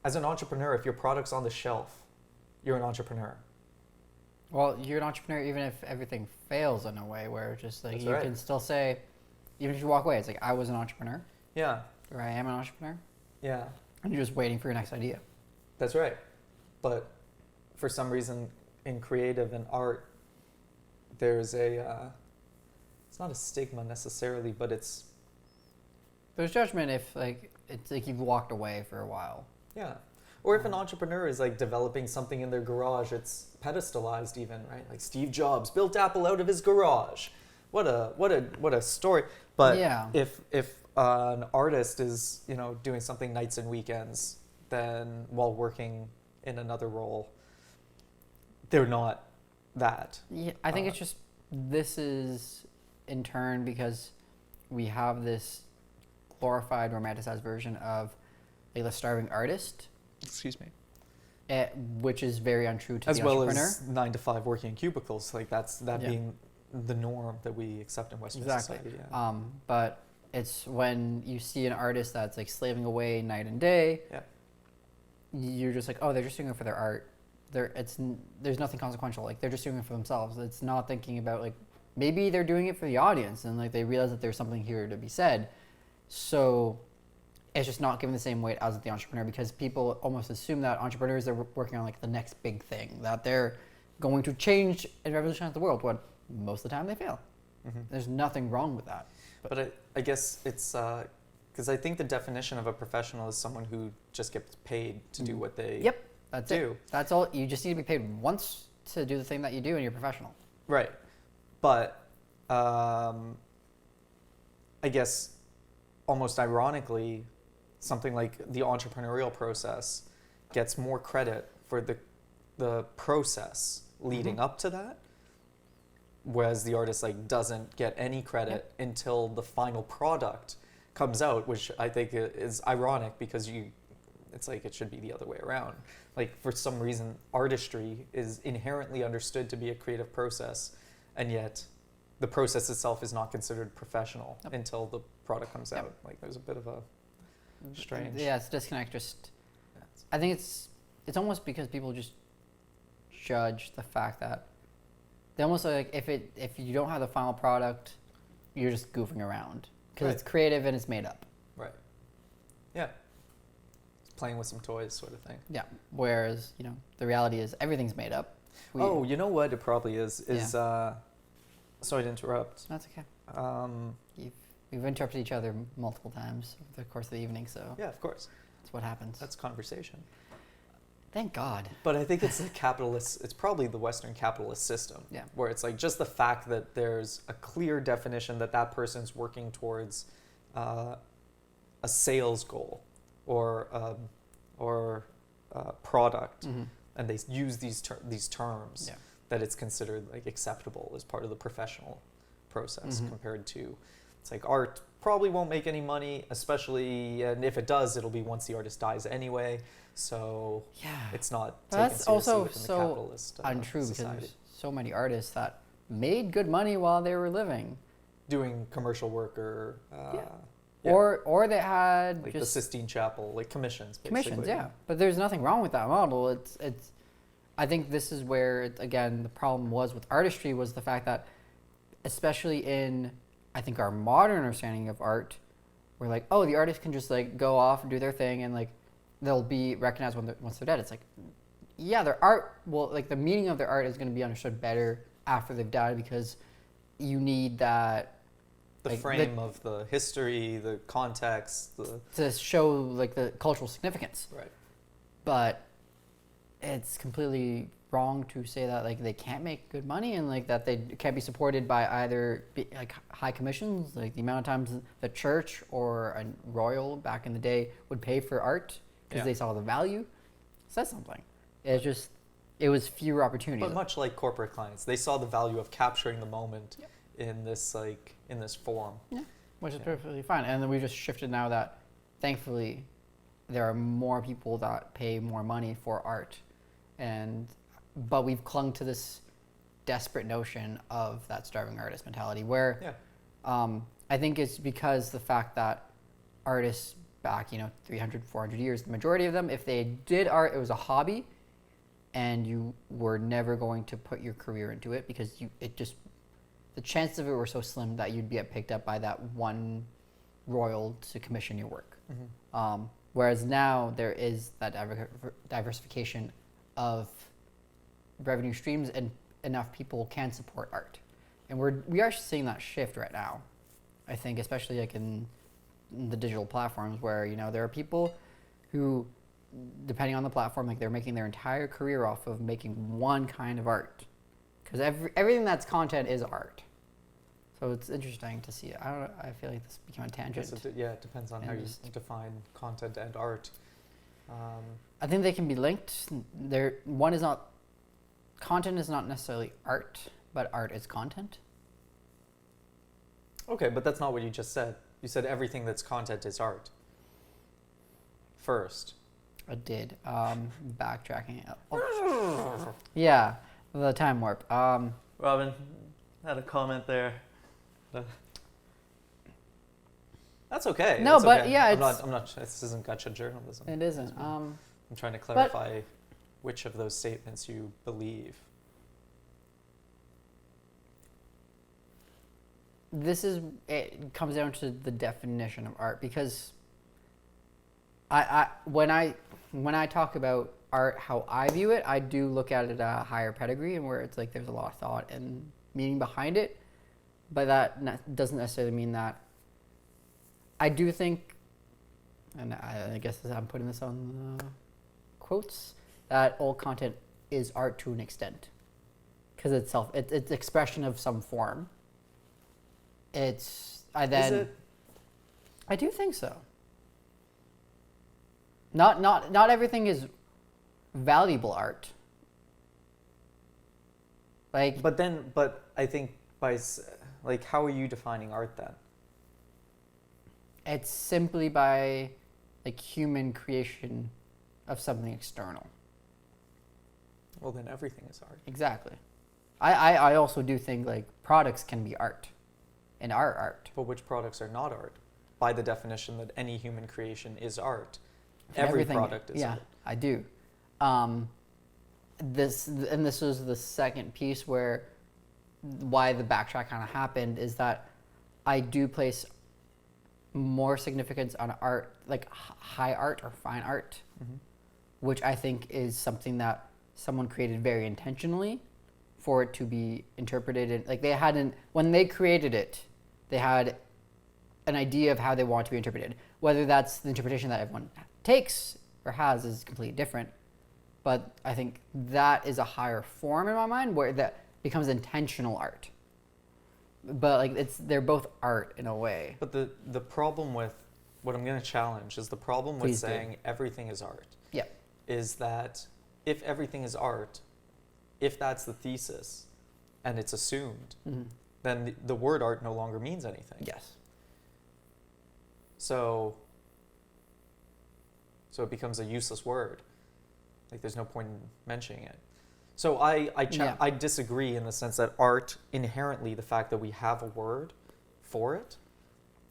as an entrepreneur, if your product's on the shelf, you're an entrepreneur. Well, you're an entrepreneur even if everything fails in a way where just like you can still say, even if you walk away, it's like, I was an entrepreneur. Yeah. Or I am an entrepreneur. Yeah. And you're just waiting for your next idea. That's right. But for some reason in creative and art, there's it's not a stigma necessarily, but there's judgment if like it's like you've walked away for a while. Yeah. Or if an entrepreneur is like developing something in their garage, it's pedestalized even, right? Like Steve Jobs built Apple out of his garage. What a story. But Yeah. if an artist is, you know, doing something nights and weekends, then while working in another role, they're not that. Yeah, I think it's just, this is in turn because we have this glorified, romanticized version of like the starving artist, Excuse me. which is very untrue to As the well entrepreneur. as 9 to 5 working in cubicles, like that Yeah. being the norm that we accept in Western Exactly. society. Yeah. But it's when you see an artist that's like slaving away night and day, Yeah. you're just like, oh, they're just doing it for their art. There's nothing consequential. Like they're just doing it for themselves. It's not thinking about like, maybe they're doing it for the audience and like they realize that there's something here to be said. So it's just not given the same weight as the entrepreneur, because people almost assume that entrepreneurs are working on like the next big thing, that they're going to change and revolutionize the world, when most of the time they fail. Mm-hmm. There's nothing wrong with that. But I guess it's because I think the definition of a professional is someone who just gets paid to do what they Yep, that's do. it. That's all. You just need to be paid once to do the thing that you do, and you're professional. Right. But I guess almost ironically, something like the entrepreneurial process gets more credit for the process leading up to that, whereas the artist like doesn't get any credit until the final product comes out, which I think is ironic, because it's like it should be the other way around. Like for some reason, artistry is inherently understood to be a creative process, and yet the process itself is not considered professional until the product comes out. Like there's a bit of a strange. Yeah, it's a disconnect. Just, I think it's almost because people just judge the fact that they almost like if you don't have the final product, you're just goofing around because it's creative and it's made up. Right. Yeah. It's playing with some toys, sort of thing. Yeah. Whereas the reality is everything's made up. You know what it probably is. Sorry to interrupt. That's okay. We've interrupted each other multiple times over the course of the evening, so Yeah, of course. that's what happens. That's conversation. Thank God. But I think it's the capitalist, it's probably the Western capitalist system. Yeah. Where it's like just the fact that there's a clear definition that person's working towards a sales goal or a product, and they use these terms, that it's considered like acceptable as part of the professional process, compared to, it's like art probably won't make any money, especially, and if it does, it'll be once the artist dies anyway. So it's not taken That's seriously also within the so capitalist untrue society. because there's so many artists that made good money while they were living. Doing commercial work or Or they had like just the Sistine Chapel, like commissions. commissions, basically. But there's nothing wrong with that model. It's. I think this is where again the problem was with artistry was the fact that, especially in I think our modern understanding of art, we're like, oh, the artist can just like go off and do their thing and like they'll be recognized once they're dead. It's like, yeah, their art like the meaning of their art is going to be understood better after they've died because you need that. The frame of the history, the context, to show like the cultural significance. Right. But it's completely wrong to say that like they can't make good money and like that they can't be supported by either like high commissions, like the amount of times the church or a royal back in the day would pay for art because they saw the value. Says something. It was fewer opportunities. But much like corporate clients, they saw the value of capturing the moment in this form. Yeah, which is perfectly fine. And then we just shifted now that thankfully there are more people that pay more money for art, but we've clung to this desperate notion of that starving artist mentality where I think it's because the fact that artists back 300 400 years, the majority of them, if they did art, it was a hobby and you were never going to put your career into it because the chances of it were so slim that you'd get picked up by that one royal to commission your work. Whereas now there is that diversification of revenue streams and enough people can support art. And we are seeing that shift right now. I think especially like in the digital platforms where, there are people who depending on the platform, like they're making their entire career off of making one kind of art, because everything that's content is art. So it's interesting to see. I don't know, I feel like this became a tangent. It depends on how you define content and art. I think they can be linked. Content is not necessarily art, but art is content. Okay, but that's not what you just said. You said everything that's content is art. First. I did. Backtracking. Oh. Yeah, the time warp. Robin had a comment there. That's okay. No, it's but okay. yeah, I'm not. This isn't gotcha journalism. It isn't. I'm trying to clarify which of those statements you believe. It comes down to the definition of art, because when I talk about art, how I view it, I do look at it at a higher pedigree, and where it's like there's a lot of thought and meaning behind it, but that doesn't necessarily mean that. I do think, and I guess I'm putting this on the quotes, that all content is art to an extent, because it's expression of some form. Is it? I do think so. Not everything is valuable art. Like, but I think how are you defining art then? It's simply by like human creation of something external. Well, then everything is art. Exactly. I also do think like products can be art, and are art. But which products are not art? By the definition that any human creation is art. Everything, every product is art. Yeah, I do. This was the second piece why the backtrack kind of happened, is that I do place more significance on art, like high art or fine art, which I think is something that someone created very intentionally for it to be interpreted. Like when they created it, they had an idea of how they want to be interpreted. Whether that's the interpretation that everyone takes or has is completely different. But I think that is a higher form in my mind, where that becomes intentional art. But like they're both art in a way. But the problem with what I'm going to challenge is the problem with saying everything is art. Yeah. Is that if everything is art, if that's the thesis and it's assumed, then the word art no longer means anything. Yes. So it becomes a useless word. Like there's no point in mentioning it. So I disagree in the sense that art, inherently, the fact that we have a word for it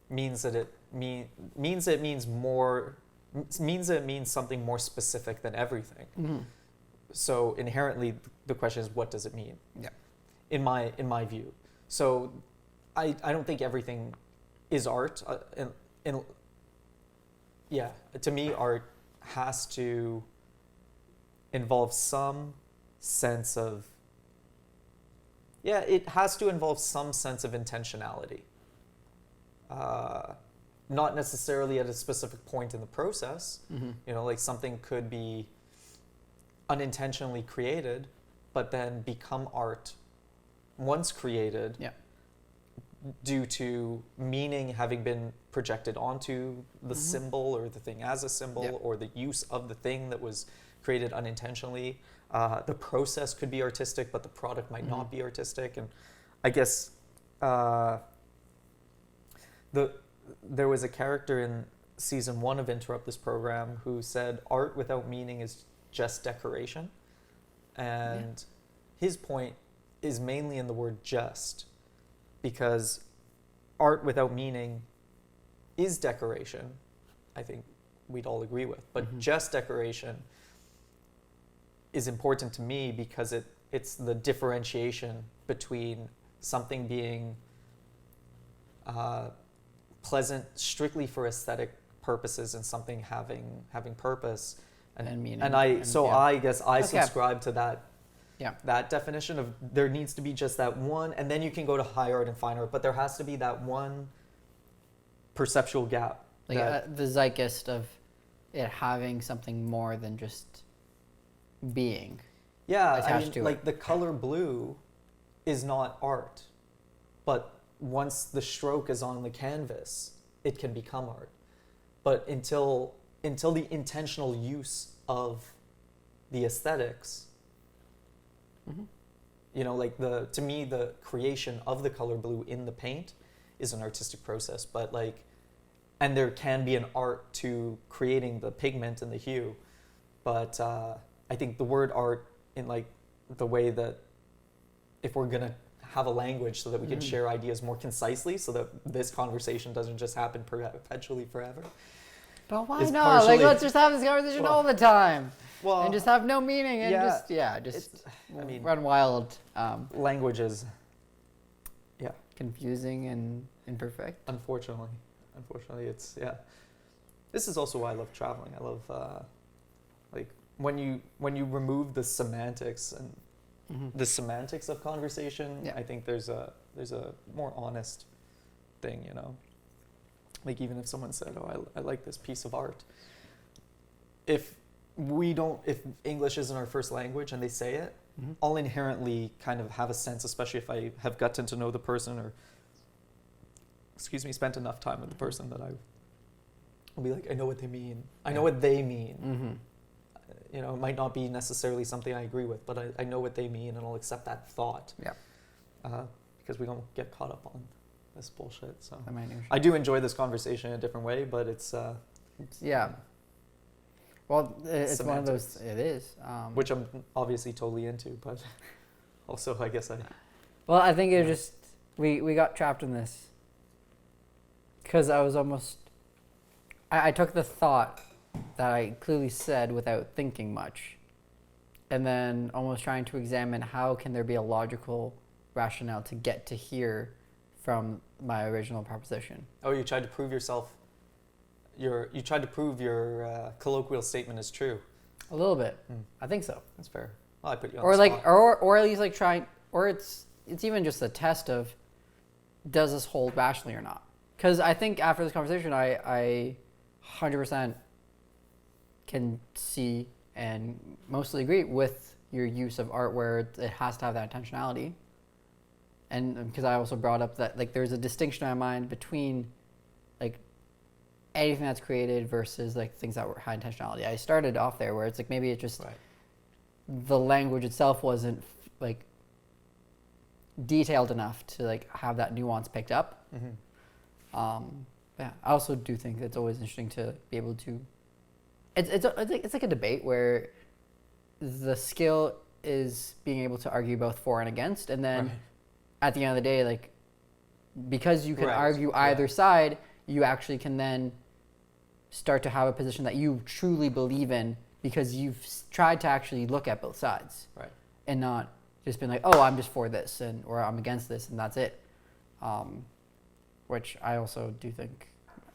means that it means something more specific than everything. So inherently, the question is, what does it mean? Yeah. In my view. So I don't think everything is art. To me, art has to involve some sense of intentionality. Not necessarily at a specific point in the process. Like something could be unintentionally created, but then become art once created. Yeah. Due to meaning having been projected onto the symbol, or the thing as a symbol, or the use of the thing that was created unintentionally. The process could be artistic, but the product might not be artistic. And I guess there was a character in season 1 of Interrupt This Program who said art without meaning is just decoration. And his point is mainly in the word just, because art without meaning is decoration, I think we'd all agree with. But just decoration is important to me because it's the differentiation between something being pleasant strictly for aesthetic purposes and something having purpose and meaning. I guess I subscribe to that. Yeah. That definition of there needs to be just that one, and then you can go to high art and fine art, but there has to be that one perceptual gap. Like the zeitgeist of it having something more than just being Yeah, to like it. the color blue is not art, but once the stroke is on the canvas, it can become art. But until the intentional use of the aesthetics, like to me the creation of the color blue in the paint is an artistic process. But and there can be an art to creating the pigment and the hue, but I think the word art in the way that if we're gonna have a language so that we can share ideas more concisely, so that this conversation doesn't just happen perpetually forever. But why not? Let's just have this conversation all the time. Well, and just have no meaning and run wild. Language is, confusing and imperfect. Unfortunately, it's This is also why I love traveling. I love when you remove the semantics and the semantics of conversation. I think there's a more honest thing. Even if someone said, "Oh, I like this piece of art," if English isn't our first language and they say it, I'll inherently kind of have a sense, especially if I have gotten to know the person or, spent enough time with the person, that I'll be like, I know what they mean. I know what they mean. It might not be necessarily something I agree with, but I know what they mean, and I'll accept that thought. Because we don't get caught up on this bullshit. So I do enjoy this conversation in a different way, but it's well, it's semantics. one of those. It is, which I'm obviously totally into, but also I guess Well, I think it just we got trapped in this because I was almost. I took the thought that I clearly said without thinking much, and then almost trying to examine how can there be a logical rationale to get to here from my original proposition. Oh, you tried to prove yourself. You tried to prove your colloquial statement is true. A little bit. I think so. That's fair. Well, I put you on the spot. Or at least trying, or it's even just a test of, does this hold rationally or not? Because I think after this conversation, I 100% can see and mostly agree with your use of art where it has to have that intentionality. And because I also brought up that there's a distinction in my mind between anything that's created versus things that were high intentionality. I started off there where it's maybe it just the language itself wasn't detailed enough to have that nuance picked up. I also do think it's always interesting to be able to. It's like a debate where the skill is being able to argue both for and against, and then at the end of the day, because you can argue either side, you actually can then start to have a position that you truly believe in because you've tried to actually look at both sides, and not just been oh, I'm just for this or I'm against this and that's it. Which I also do think,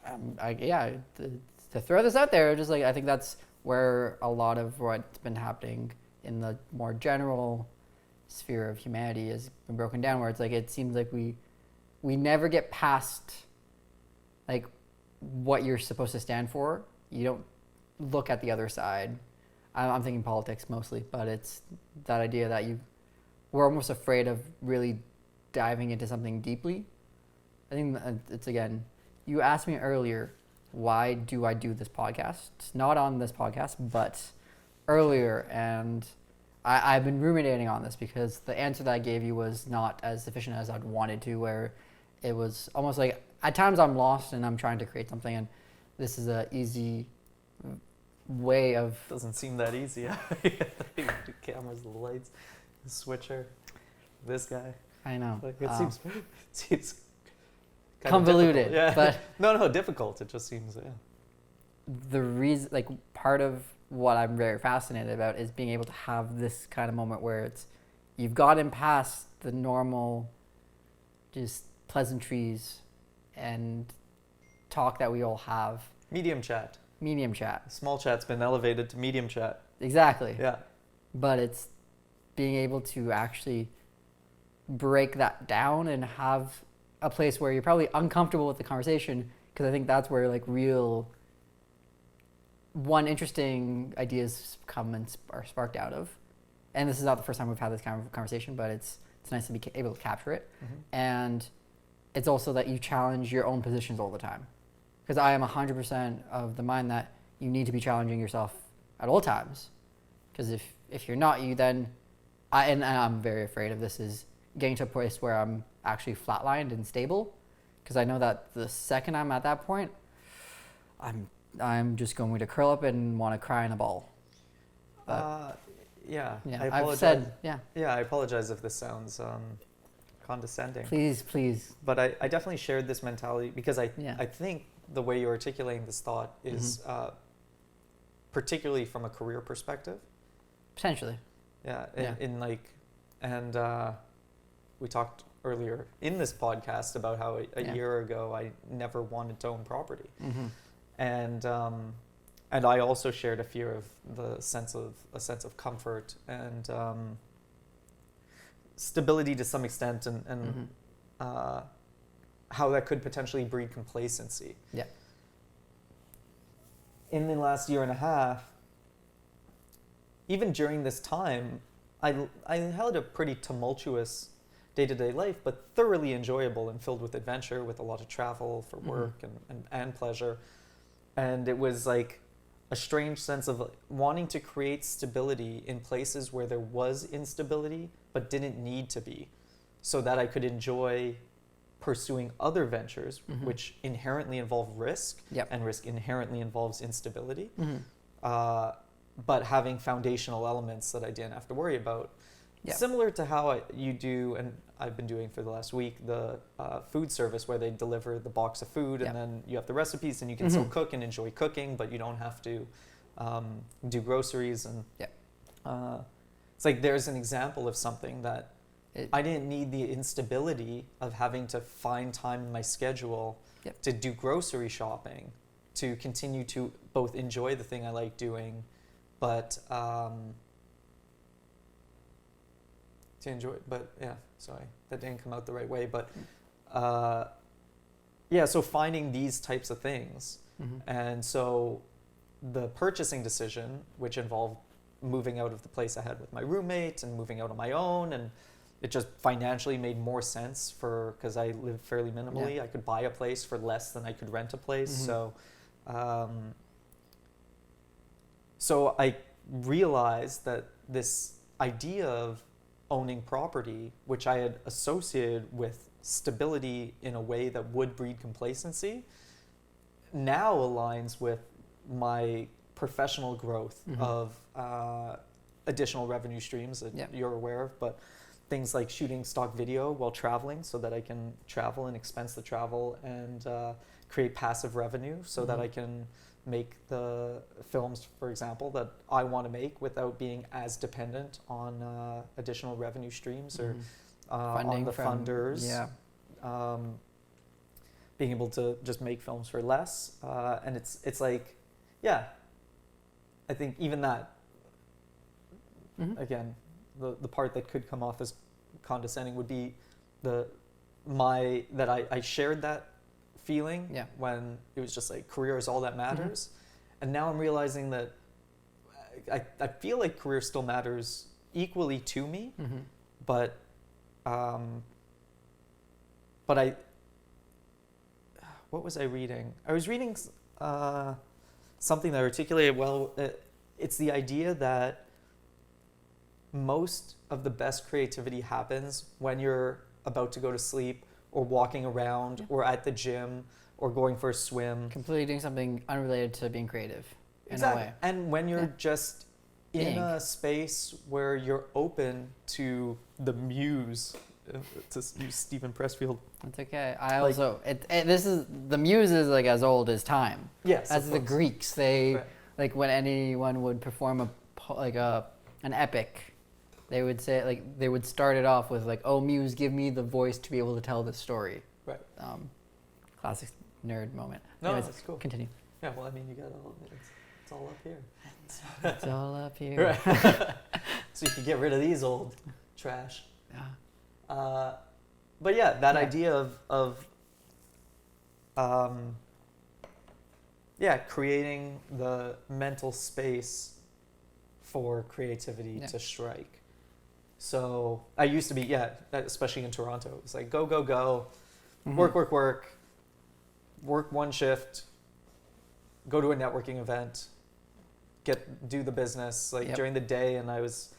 to throw this out there, just I think that's where a lot of what's been happening in the more general sphere of humanity has been broken down, where it's it seems like we never get past what you're supposed to stand for. You don't look at the other side. I'm thinking politics mostly, but it's that idea that we're almost afraid of really diving into something deeply. I think it's, again, you asked me earlier, why do I do this podcast? It's not on this podcast, but earlier, and I've been ruminating on this because the answer that I gave you was not as sufficient as I'd wanted to, where it was almost at times I'm lost and I'm trying to create something, and this is an easy way of... Doesn't seem that easy. The cameras, the lights, the switcher, this guy. I know. It seems convoluted. But no, difficult. It just seems, the reason, part of what I'm very fascinated about is being able to have this kind of moment where you've gotten past the normal just pleasantries and talk that we all have. Medium chat. Small chat's been elevated to medium chat. Exactly. Yeah. But it's being able to actually break that down and have a place where you're probably uncomfortable with the conversation, because I think that's where real one interesting ideas come and are sparked out of, and this is not the first time we've had this kind of conversation, but it's nice to be able to capture it. And it's also that you challenge your own positions all the time, because I am 100% of the mind that you need to be challenging yourself at all times, because if you're not, you then and I'm very afraid of this, is getting to a place where I'm actually flatlined and stable, because I know that the second I'm at that point, I'm just going to curl up and want to cry in a ball. Yeah. Yeah, I apologize. I've said, yeah. Yeah, I apologize if this sounds condescending. Please. But I definitely shared this mentality because I think the way you're articulating this thought is particularly from a career perspective. Potentially. Yeah. And we talked earlier in this podcast about how a year ago I never wanted to own property. And I also shared a fear of a sense of comfort and stability to some extent, and how that could potentially breed complacency. Yeah. In the last year and a half, even during this time, I held a pretty tumultuous day-to-day life, but thoroughly enjoyable and filled with adventure, with a lot of travel for work and pleasure. And it was like a strange sense of wanting to create stability in places where there was instability but didn't need to be, so that I could enjoy pursuing other ventures which inherently involve risk, and risk inherently involves instability, but having foundational elements that I didn't have to worry about. Similar to how you do, and I've been doing for the last week, the food service where they deliver the box of food and then you have the recipes and you can still cook and enjoy cooking, but you don't have to do groceries. And it's like there's an example of something that I didn't need the instability of having to find time in my schedule to do grocery shopping, to continue to both enjoy the thing I like doing, but to enjoy, but sorry, that didn't come out the right way. But so finding these types of things, and so the purchasing decision, which involved moving out of the place I had with my roommate and moving out on my own, and it just financially made more sense because I live fairly minimally. I could buy a place for less than I could rent a place. So I realized that this idea of owning property, which I had associated with stability in a way that would breed complacency, now aligns with my professional growth of additional revenue streams that you're aware of, but things like shooting stock video while traveling so that I can travel and expense the travel and create passive revenue so that I can make the films, for example, that I want to make without being as dependent on additional revenue streams or on the funders. Being able to just make films for less. And it's like, I think even that, again, the part that could come off as condescending would be that I shared that feeling when it was just like career is all that matters, and now I'm realizing that I feel like career still matters equally to me, but what was I reading? I was reading something that articulated well. It's the idea that most of the best creativity happens when you're about to go to sleep, or walking around, or at the gym, or going for a swim. Completely doing something unrelated to being creative in a way. And when you're just in a space where you're open to the muse, to use Stephen Pressfield. It's okay. I also, the muse is like as old as time. Yes. As the Greeks, they, like when anyone would perform an epic, they would say, like, they would start it off with like, "Oh, muse, give me the voice to be able to tell this story." Right. Classic nerd moment. No, Anyways, that's cool. Continue. Yeah, well, I mean, you got it's all up here. It's all up here. Right. So you can get rid of these old trash. Yeah. But yeah, that idea of creating the mental space for creativity to strike. So I used to be, especially in Toronto, it's like go, work one shift, go to a networking event, do the business during the day, and I was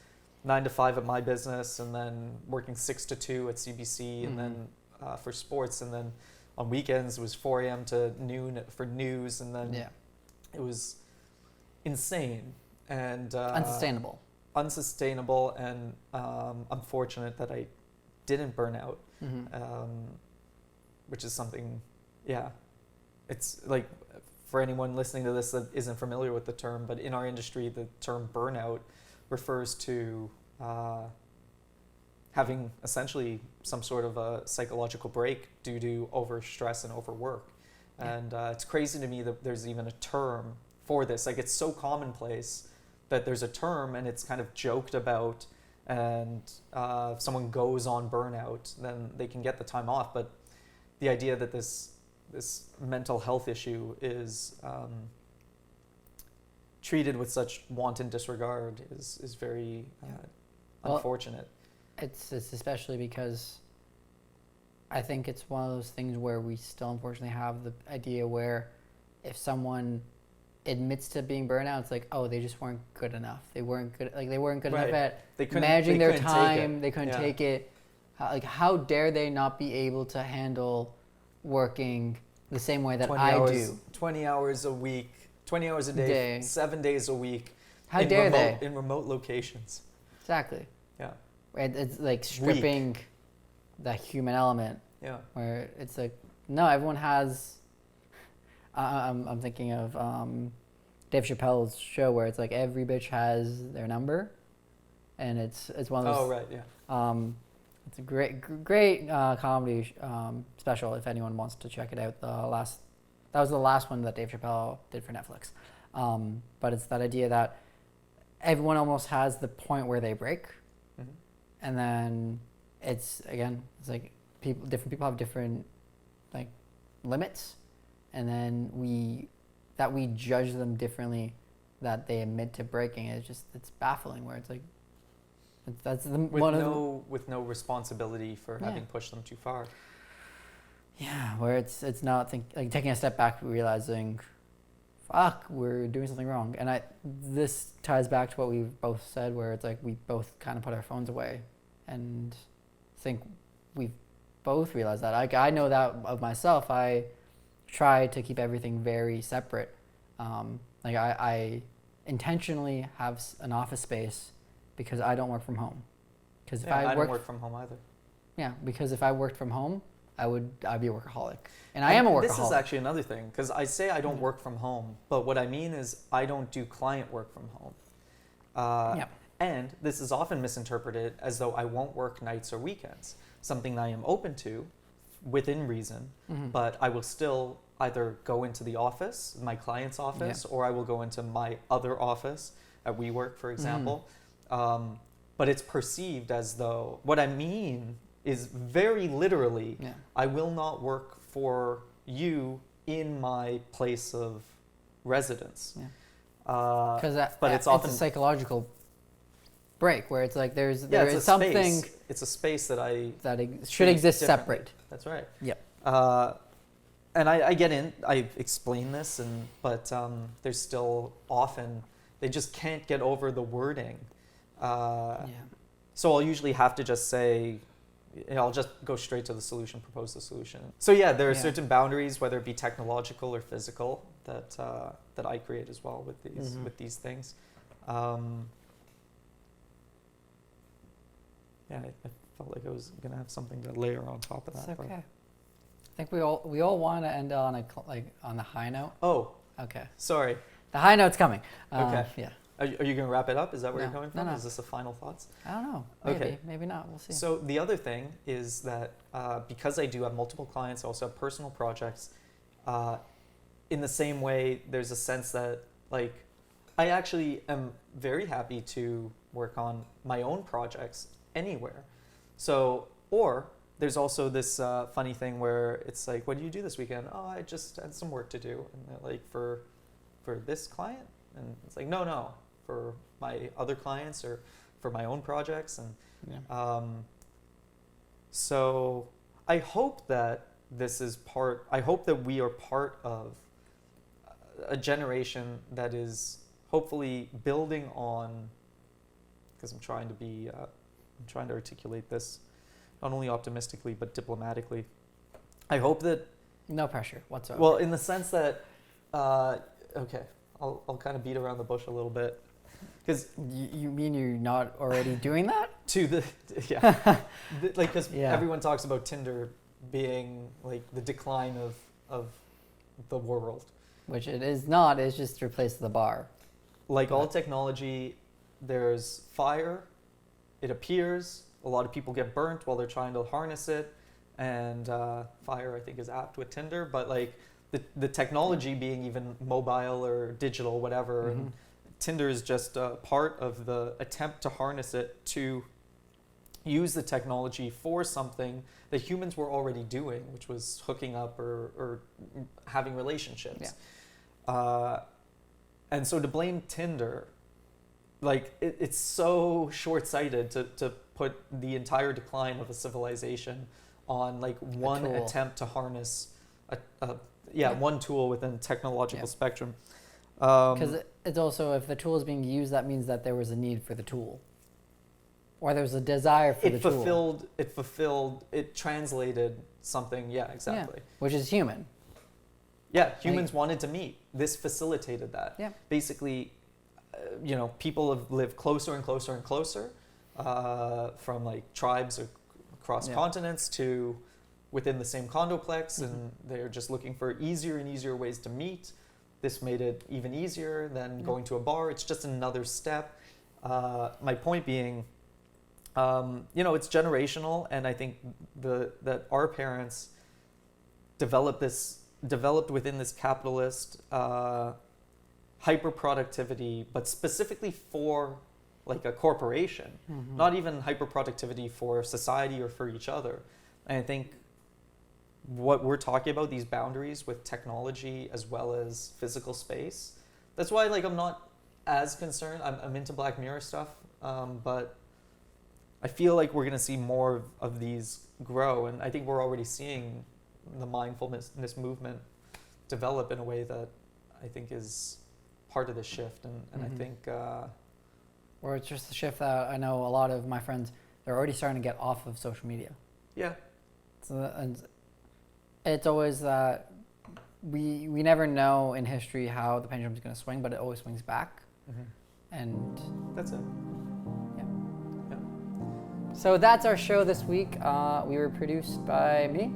9 to 5 at my business, and then working 6 to 2 at CBC, and then for sports, and then on weekends it was 4 a.m. to noon for news, and then it was insane and unsustainable, and I'm fortunate that I didn't burn out, which is something, it's like, for anyone listening to this that isn't familiar with the term, but in our industry, the term burnout refers to having essentially some sort of a psychological break due to overstress and overwork. And it's crazy to me that there's even a term for this. Like, it's so commonplace that there's a term and it's kind of joked about, and if someone goes on burnout, then they can get the time off. But the idea that this mental health issue is treated with such wanton disregard is very unfortunate. It's especially because I think it's one of those things where we still unfortunately have the idea where if someone admits to being burnout, it's like, oh, they just weren't good enough. They weren't good enough at managing their time. They couldn't take it. How dare they not be able to handle working the same way that I do? 20 hours a week, 20 hours a day. 7 days a week. How dare they? In remote locations. Exactly. Yeah. It's like stripping the human element. Yeah. Where it's like, no, everyone has. I'm thinking of Dave Chappelle's show where it's like every bitch has their number, and it's one of those. Oh right, yeah. It's a great comedy special if anyone wants to check it out. That was the last one that Dave Chappelle did for Netflix. But it's that idea that everyone almost has the point where they break, and then it's like different people have different like limits, and then we judge them differently that they admit to breaking. It's baffling where it's like. That's with no responsibility for having pushed them too far. Yeah, where it's not taking a step back, realizing, fuck, we're doing something wrong. And this ties back to what we've both said, where it's like we both kind of put our phones away, and think we've both realized that. I know that of myself. I try to keep everything very separate. I intentionally have an office space. Because I don't work from home. Because I don't work from home either. Yeah, because if I worked from home, I'd be a workworkaholic, and I am a workaholic. This is actually another thing, because I say I don't work from home, but what I mean is I don't do client work from home. And this is often misinterpreted as though I won't work nights or weekends. Something that I am open to, within reason, but I will still either go into the office, my client's office, or I will go into my other office at WeWork, for example. But it's perceived as though, what I mean is very literally, I will not work for you in my place of residence. Because it's often a psychological break where it's like there is something. It's a space that should exist separate. That's right. Yep. And I explain this, but there's still often they just can't get over the wording. So I'll usually have to just say, I'll just go straight to the solution, propose the solution. So there are certain boundaries, whether it be technological or physical, that I create as well with these things. I felt like I was gonna have something to layer on top of that. It's okay. I think we all want to end on on the high note. Oh. Okay. Sorry. The high note's coming. Okay. Yeah. Are you going to wrap it up? Is that where you're coming from? No. Is this the final thoughts? I don't know. Maybe not. We'll see. So the other thing is that because I do have multiple clients, I also have personal projects. In the same way, there's a sense that I actually am very happy to work on my own projects anywhere. So, or there's also this funny thing where it's like, what do you do this weekend? Oh, I just had some work to do. And for for this client? And it's like, no, for my other clients or for my own projects. And so I hope that I hope that we are part of a generation that is hopefully building on, because I'm trying to articulate this not only optimistically but diplomatically. I hope that no pressure whatsoever. Well, in the sense that, okay, I'll kind of beat around the bush a little bit, because you mean you're not already doing that? Because everyone talks about Tinder being like the decline of the world, which it is not. It's just replaced the bar. Like all technology, there's fire. It appears. A lot of people get burnt while they're trying to harness it. And fire, I think, is apt with Tinder. But like the technology being even mobile or digital, whatever, and Tinder is just a part of the attempt to harness it to use the technology for something that humans were already doing, which was hooking up or having relationships. And so to blame Tinder, like it's so short-sighted to put the entire decline of a civilization on like one attempt to harness one tool within technological spectrum. Because it's also, if the tool is being used, that means that there was a need for the tool, or there was a desire for the tool. It translated something. Yeah, exactly. Which is human. Yeah, humans wanted to meet. This facilitated that. Yeah. Basically, people have lived closer and closer and closer, from like tribes across continents to within the same condoplex, and they're just looking for easier and easier ways to meet. This made it even easier than going to a bar. It's just another step. My point being, it's generational, and I think that our parents developed within this capitalist hyper productivity, but specifically for like a corporation, not even hyper productivity for society or for each other. And I think what we're talking about, these boundaries with technology as well as physical space, that's why like I'm not as concerned. I'm into Black Mirror stuff, but I feel like we're going to see more of these grow, and I think we're already seeing the mindfulness movement develop in a way that I think is part of the shift, and I think or it's just a shift that I know a lot of my friends, they're already starting to get off of social media. Yeah. So, and it's always that we never know in history how the pendulum is going to swing, but it always swings back. And that's it. Yeah. So that's our show this week. We were produced by me.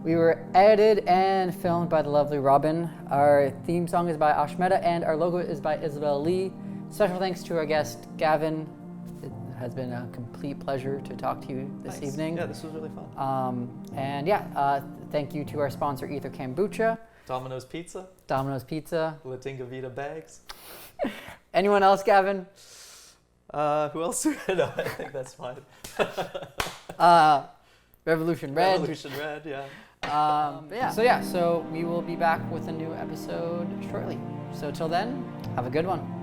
We were edited and filmed by the lovely Robin. Our theme song is by Ashmeta, and our logo is by Isabel Lee. Special thanks to our guest, Gavin. It has been a complete pleasure to talk to you this evening. Yeah, this was really fun. Thank you to our sponsor, Ether Kombucha. Domino's Pizza. La Tinga Vita Bags. Anyone else, Gavin? Who else? No, I think that's fine. Revolution Red, yeah. So we will be back with a new episode shortly. So till then, have a good one.